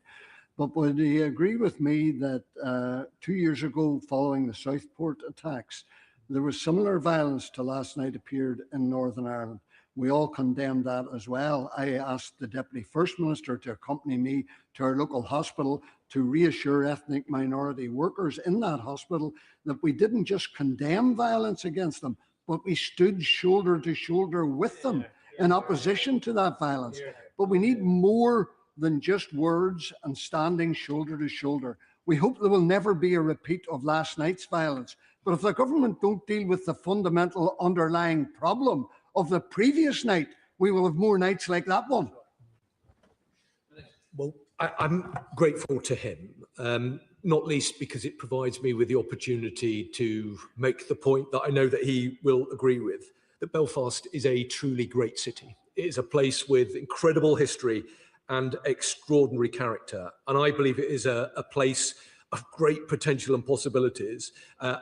But would he agree with me that 2 years ago, following the Southport attacks, there was similar violence to last night appeared in Northern Ireland? We all condemned that as well. I asked the Deputy First Minister to accompany me to our local hospital to reassure ethnic minority workers in that hospital that we didn't just condemn violence against them, but we stood shoulder to shoulder with them in opposition to that violence. But we need more than just words and standing shoulder to shoulder. We hope there will never be a repeat of last night's violence. But if the government don't deal with the fundamental underlying problem of the previous night, we will have more nights like that one. Well, I'm grateful to him, not least because it provides me with the opportunity to make the point that I know that he will agree with, that Belfast is a truly great city. It is a place with incredible history and extraordinary character. And I believe it is a place of great potential and possibilities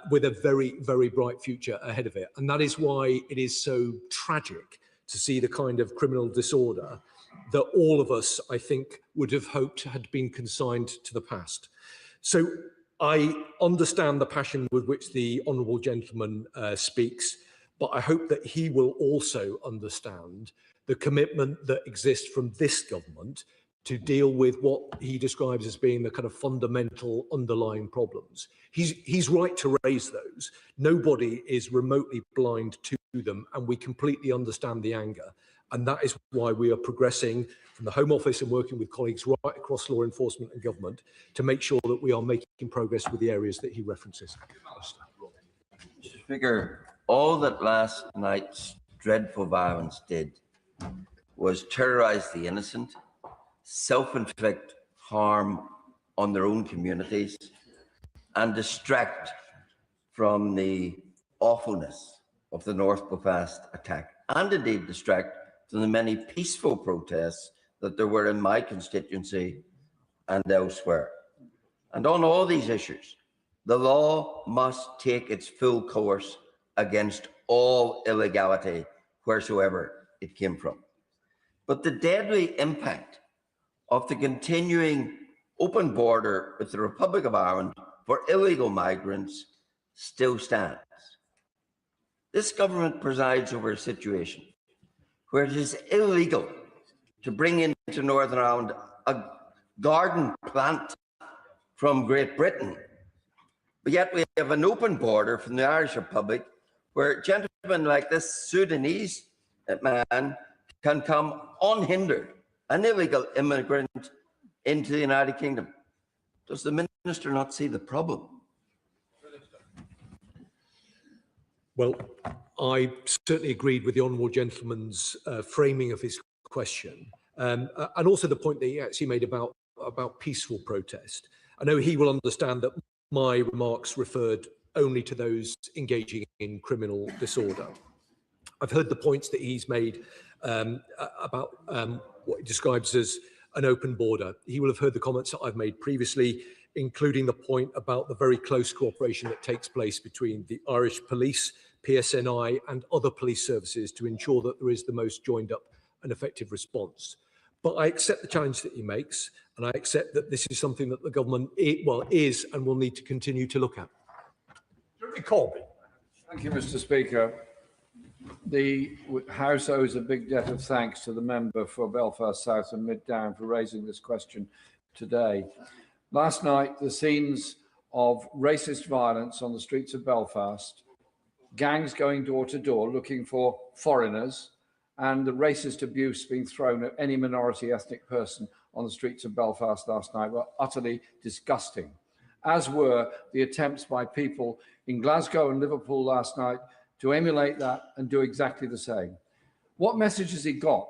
with a very, very bright future ahead of it. And that is why it is so tragic to see the kind of criminal disorder that all of us, I think, would have hoped had been consigned to the past. So I understand the passion with which the honourable gentleman speaks, but I hope that he will also understand the commitment that exists from this government to deal with what he describes as being the kind of fundamental underlying problems. He's right to raise those. Nobody is remotely blind to them, and we completely understand the anger. And that is why we are progressing from the Home Office and working with colleagues right across law enforcement and government to make sure that we are making progress with the areas that he references. Speaker, all that last night's dreadful violence did was terrorise the innocent, self-inflict harm on their own communities, and distract from the awfulness of the North Belfast attack, and indeed distract from the many peaceful protests that there were in my constituency and elsewhere. And on all these issues, the law must take its full course against all illegality wheresoever it came from. But the deadly impact of the continuing open border with the Republic of Ireland for illegal migrants still stands. This government presides over a situation where it is illegal to bring into Northern Ireland a garden plant from Great Britain, but yet we have an open border from the Irish Republic where gentlemen like this Sudanese man can come unhindered, an illegal immigrant, into the United Kingdom. Does the Minister not see the problem? Well, I certainly agreed with the honourable gentleman's framing of his question, and also the point that he actually made about peaceful protest. I know he will understand that my remarks referred only to those engaging in criminal disorder. I've heard the points that he's made about what he describes as an open border. He will have heard the comments that I've made previously, including the point about the very close cooperation that takes place between the Irish police, PSNI and other police services to ensure that there is the most joined up and effective response. But I accept the challenge that he makes, and I accept that this is something that the government is and will need to continue to look at. Corby. Thank you, Mr. Speaker. The House owes a big debt of thanks to the member for Belfast South and Mid Down for raising this question today. Last night, the scenes of racist violence on the streets of Belfast, gangs going door to door looking for foreigners, and the racist abuse being thrown at any minority ethnic person on the streets of Belfast last night were utterly disgusting, as were the attempts by people in Glasgow and Liverpool last night to emulate that and do exactly the same. What message has he got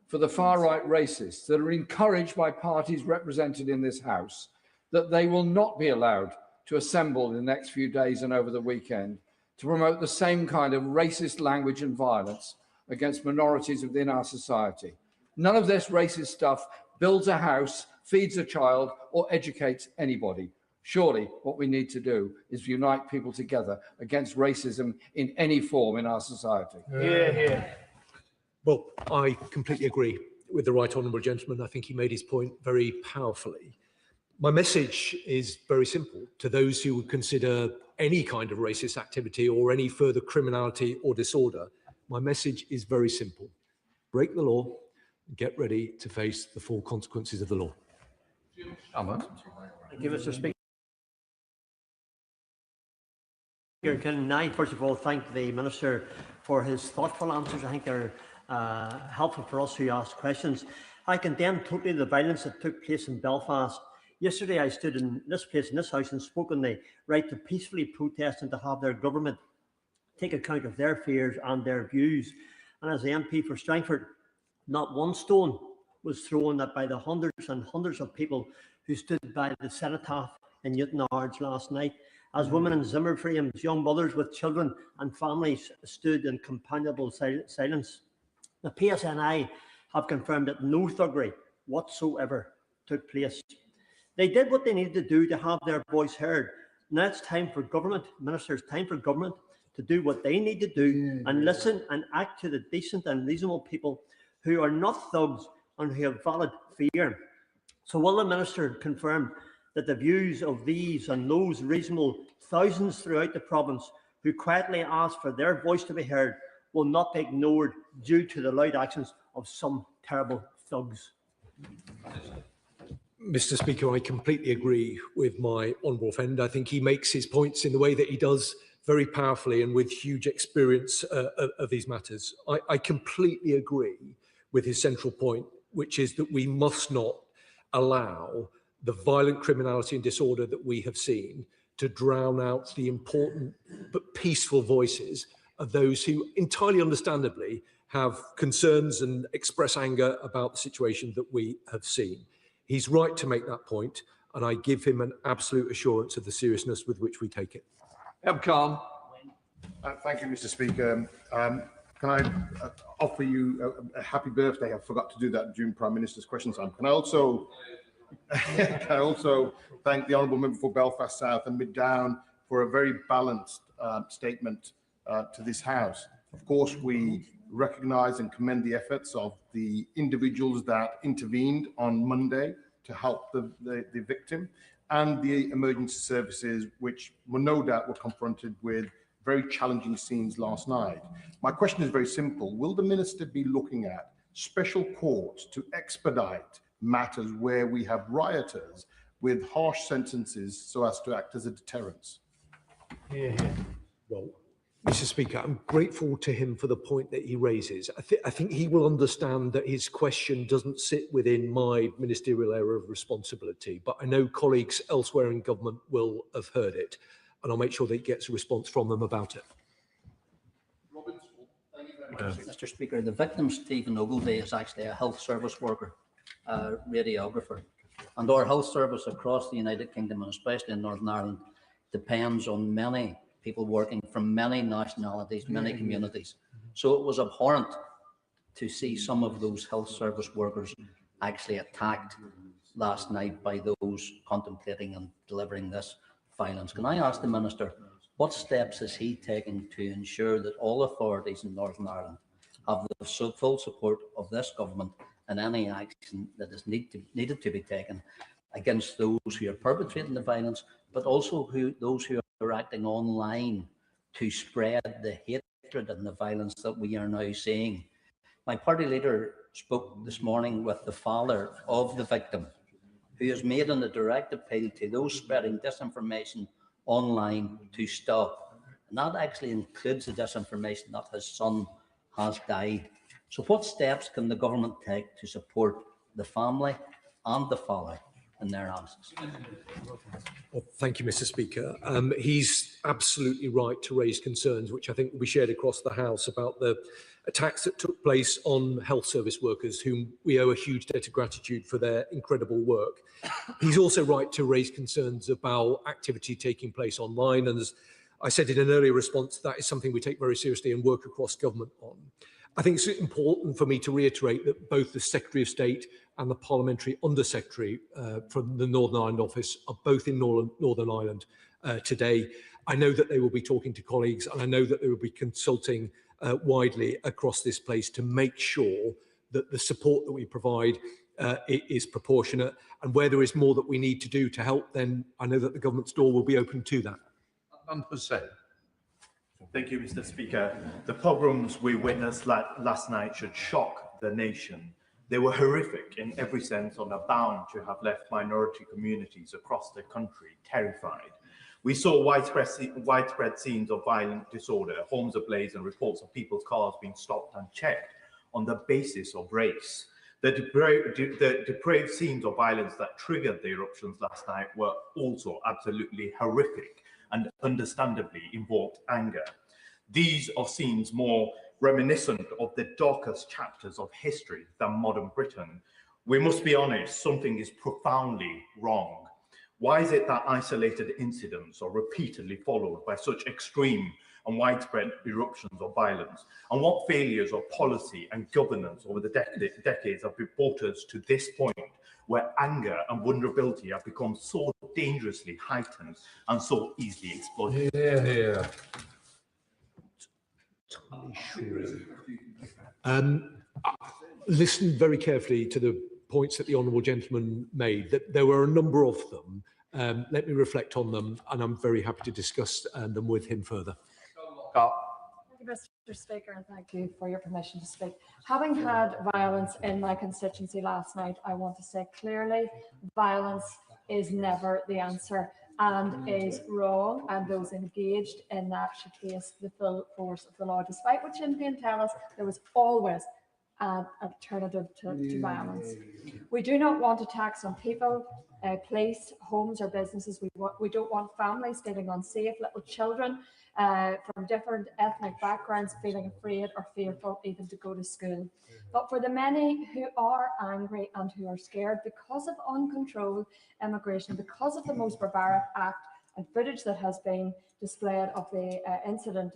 for the far-right racists that are encouraged by parties represented in this House that they will not be allowed to assemble in the next few days and over the weekend to promote the same kind of racist language and violence against minorities within our society. None of this racist stuff builds a house, feeds a child, or educates anybody. Surely what we need to do is unite people together against racism in any form in our society. Well, I completely agree with the right honourable gentleman. I think he made his point very powerfully. My message is very simple to those who would consider any kind of racist activity or any further criminality or disorder. My message is very simple. Break the law and get ready to face the full consequences of the law. Thank you, Mr. Speaker. Can I first of all thank the Minister for his thoughtful answers. I think they're helpful for us who ask questions. I condemn totally the violence that took place in Belfast. Yesterday I stood in this place, in this house, and spoke on the right to peacefully protest and to have their government take account of their fears and their views. And as the MP for Strangford, not one stone was thrown at by the hundreds and hundreds of people who stood by the cenotaph in Newton Ards last night. As women in Zimmer frames, young mothers with children and families stood in companionable silence. The PSNI have confirmed that no thuggery whatsoever took place. They did what they needed to do to have their voice heard. Now it's time for government, ministers, time for government to do what they need to do and listen and act to the decent and reasonable people who are not thugs and who have valid fear. So will the minister confirm that the views of these and those reasonable thousands throughout the province who quietly ask for their voice to be heard will not be ignored due to the loud actions of some terrible thugs? Mr. Speaker, I completely agree with my honourable friend. I think he makes his points in the way that he does very powerfully and with huge experience of these matters. I completely agree with his central point, which is that we must not allow the violent criminality and disorder that we have seen to drown out the important but peaceful voices of those who entirely understandably have concerns and express anger about the situation that we have seen. He's right to make that point, and I give him an absolute assurance of the seriousness with which we take it. Khan. Thank you, Mr. Speaker. Can I offer you a happy birthday? I forgot to do that during Prime Minister's question time. Can I also thank the Honourable Member for Belfast South and Mid Down for a very balanced statement to this House. Of course, we recognise and commend the efforts of the individuals that intervened on Monday to help the victim and the emergency services, which were no doubt were confronted with very challenging scenes last night. My question is very simple. Will the Minister be looking at special courts to expedite matters where we have rioters with harsh sentences so as to act as a deterrence? Well, Mr. Speaker, I'm grateful to him for the point that he raises. I think he will understand that his question doesn't sit within my ministerial area of responsibility, but I know colleagues elsewhere in government will have heard it, and I'll make sure that he gets a response from them about it. Mr. Speaker, the victim, Stephen Ogilvie, is actually a health service worker, a radiographer, and our health service across the United Kingdom, and especially in Northern Ireland, depends on many people working from many nationalities, many communities. So it was abhorrent to see some of those health service workers actually attacked last night by those contemplating and delivering this violence. Can I ask the Minister, what steps is he taking to ensure that all authorities in Northern Ireland have the full support of this government in any action that is needed to be taken against those who are perpetrating the violence, but also those who are acting online to spread the hatred and the violence that we are now seeing? My party leader spoke this morning with the father of the victim, who has made a direct appeal to those spreading disinformation online to stop. And that actually includes the disinformation that his son has died. So what steps can the government take to support the family and the father in their absence? Well, thank you, Mr. Speaker. He's absolutely right to raise concerns, which I think will be shared across the House, about the attacks that took place on health service workers, whom we owe a huge debt of gratitude for their incredible work. He's also right to raise concerns about activity taking place online, and as I said in an earlier response that is something we take very seriously and work across government on. I think it's important for me to reiterate that both the Secretary of State and the Parliamentary Under-Secretary from the Northern Ireland office are both in Northern Ireland today. I know that they will be talking to colleagues, and I know that they will be consulting widely across this place to make sure that the support that we provide is proportionate, and where there is more that we need to do to help, then I know that the government's door will be open to that. Thank you, Mr. Speaker. The pogroms we witnessed last night should shock the nation. They were horrific in every sense and are bound to have left minority communities across the country terrified. We saw widespread scenes of violent disorder, homes ablaze, and reports of people's cars being stopped and checked on the basis of race. The depraved scenes of violence that triggered the eruptions last night were also absolutely horrific and understandably invoked anger. These are scenes more reminiscent of the darkest chapters of history than modern Britain. We must be honest, something is profoundly wrong. Why is it that isolated incidents are repeatedly followed by such extreme and widespread eruptions of violence? And what failures of policy and governance over the decades have brought us to this point where anger and vulnerability have become so dangerously heightened and so easily exploited? Yeah. Listen very carefully to the points that the honourable gentleman made, that there were a number of them. Let me reflect on them, and I'm very happy to discuss them with him further. Thank you, Mr. Speaker, and thank you for your permission to speak. Having had violence in my constituency last night, I want to say clearly, violence is never the answer and is wrong, and those engaged in that should face the full force of the law, despite what Sinn Féin tell us there was always an alternative to violence. We do not want attacks on people, place, homes or businesses. We don't want families feeling unsafe, little children from different ethnic backgrounds feeling afraid or fearful even to go to school. But for the many who are angry and who are scared because of uncontrolled immigration, because of the most barbaric act and footage that has been displayed of the incident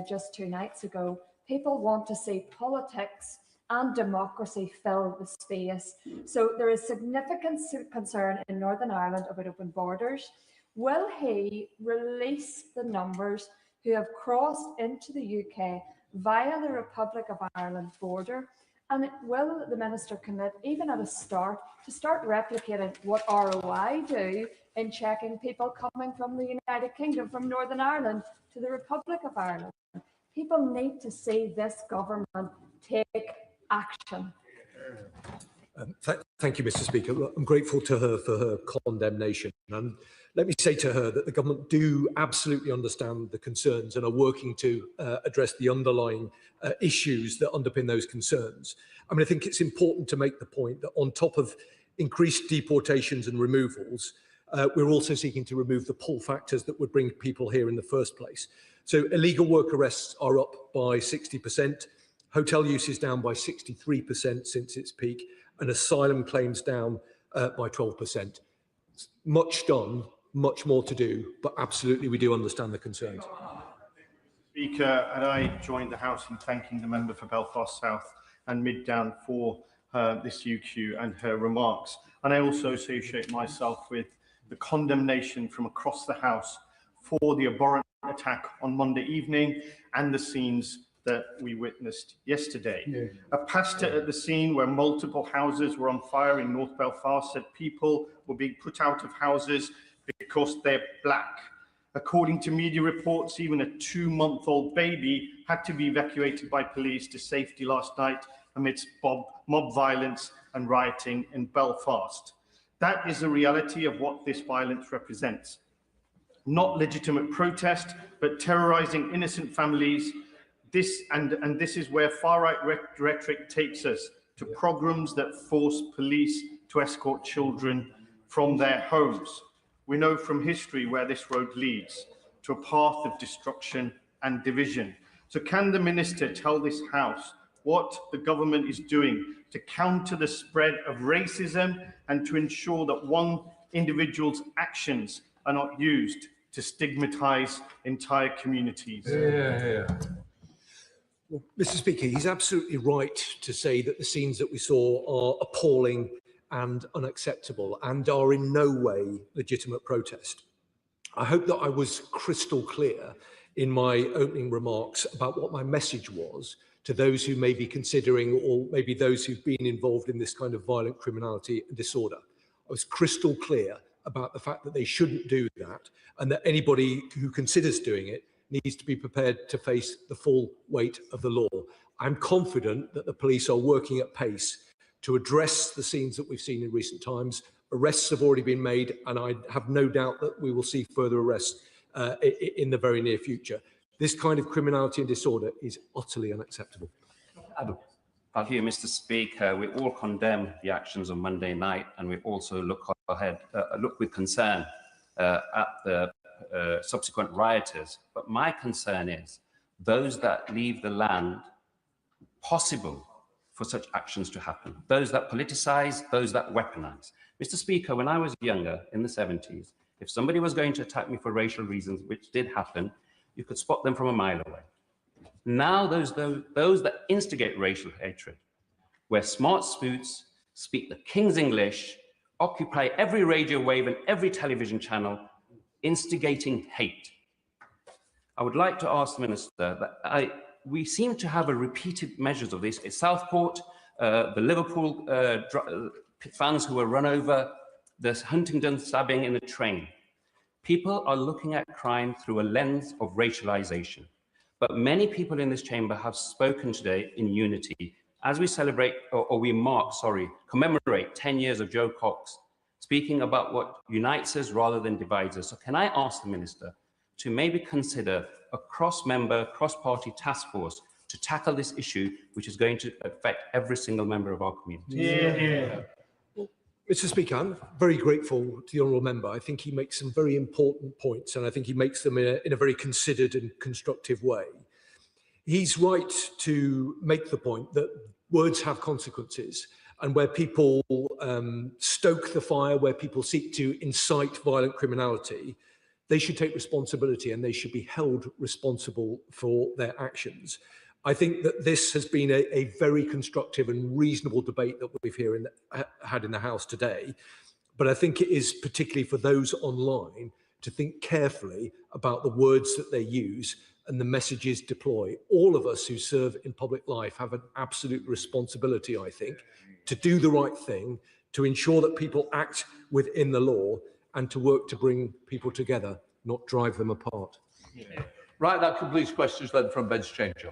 just 2 nights ago, people want to see politics and democracy fill the space. So there is significant concern in Northern Ireland about open borders. Will he release the numbers who have crossed into the UK via the Republic of Ireland border? And will the Minister commit, even at a start, to start replicating what ROI do in checking people coming from the United Kingdom, from Northern Ireland to the Republic of Ireland? People need to see this government take action. Thank you, Mr. Speaker. I'm grateful to her for her condemnation. And let me say to her that the government do absolutely understand the concerns and are working to address the underlying issues that underpin those concerns. I mean, I think it's important to make the point that on top of increased deportations and removals, we're also seeking to remove the pull factors that would bring people here in the first place. So illegal work arrests are up by 60%. Hotel use is down by 63% since its peak, and asylum claims down by 12%. Much done, much more to do, but absolutely we do understand the concerns. Speaker, and I joined the House in thanking the member for Belfast South and Mid Down for this UQ and her remarks. And I also associate myself with the condemnation from across the House for the abhorrent attack on Monday evening and the scenes that we witnessed yesterday. Yeah. A pastor at the scene where multiple houses were on fire in North Belfast said people were being put out of houses because they're black. According to media reports, even a 2-month-old baby had to be evacuated by police to safety last night amidst mob violence and rioting in Belfast. That is the reality of what this violence represents. Not legitimate protest, but terrorizing innocent families. This is where far-right rhetoric takes us, to pogroms that force police to escort children from their homes. We know from history where this road leads, to a path of destruction and division. So can the Minister tell this House what the government is doing to counter the spread of racism and to ensure that one individual's actions are not used to stigmatise entire communities. Well, Mr. Speaker, he's absolutely right to say that the scenes that we saw are appalling and unacceptable and are in no way legitimate protest. I hope that I was crystal clear in my opening remarks about what my message was to those who may be considering, or maybe those who've been involved in this kind of violent criminality and disorder. I was crystal clear about the fact that they shouldn't do that, and that anybody who considers doing it needs to be prepared to face the full weight of the law. I'm confident that the police are working at pace to address the scenes that we've seen in recent times. Arrests have already been made, and I have no doubt that we will see further arrests in the very near future. This kind of criminality and disorder is utterly unacceptable. Adam. Thank you, Mr. Speaker. We all condemn the actions on Monday night, and we also look with concern at the subsequent rioters. But my concern is those that leave the land possible for such actions to happen, those that politicize, those that weaponize. Mr. Speaker, when I was younger, in the 70s, if somebody was going to attack me for racial reasons, which did happen, you could spot them from a mile away. Now those that instigate racial hatred, wear smart suits, speak the King's English, occupy every radio wave and every television channel, instigating hate. I would like to ask the Minister that we seem to have a repeated measures of this. It's Southport, the Liverpool fans who were run over, the Huntingdon stabbing in a train. People are looking at crime through a lens of racialization. But many people in this chamber have spoken today in unity as we commemorate 10 years of Joe Cox, speaking about what unites us rather than divides us. So can I ask the Minister to maybe consider a cross-member, cross-party task force to tackle this issue, which is going to affect every single member of our community? Well, Mr. Speaker, I'm very grateful to the honourable member. I think he makes some very important points, and I think he makes them in a very considered and constructive way. He's right to make the point that words have consequences, and where people stoke the fire, where people seek to incite violent criminality, they should take responsibility and they should be held responsible for their actions. I think that this has been a very constructive and reasonable debate that we've had in the House today. But I think it is particularly for those online to think carefully about the words that they use and the messages deploy. All of us who serve in public life have an absolute responsibility, I think, to do the right thing, to ensure that people act within the law, and to work to bring people together, not drive them apart. Right, that completes questions then from Ben's Chamber.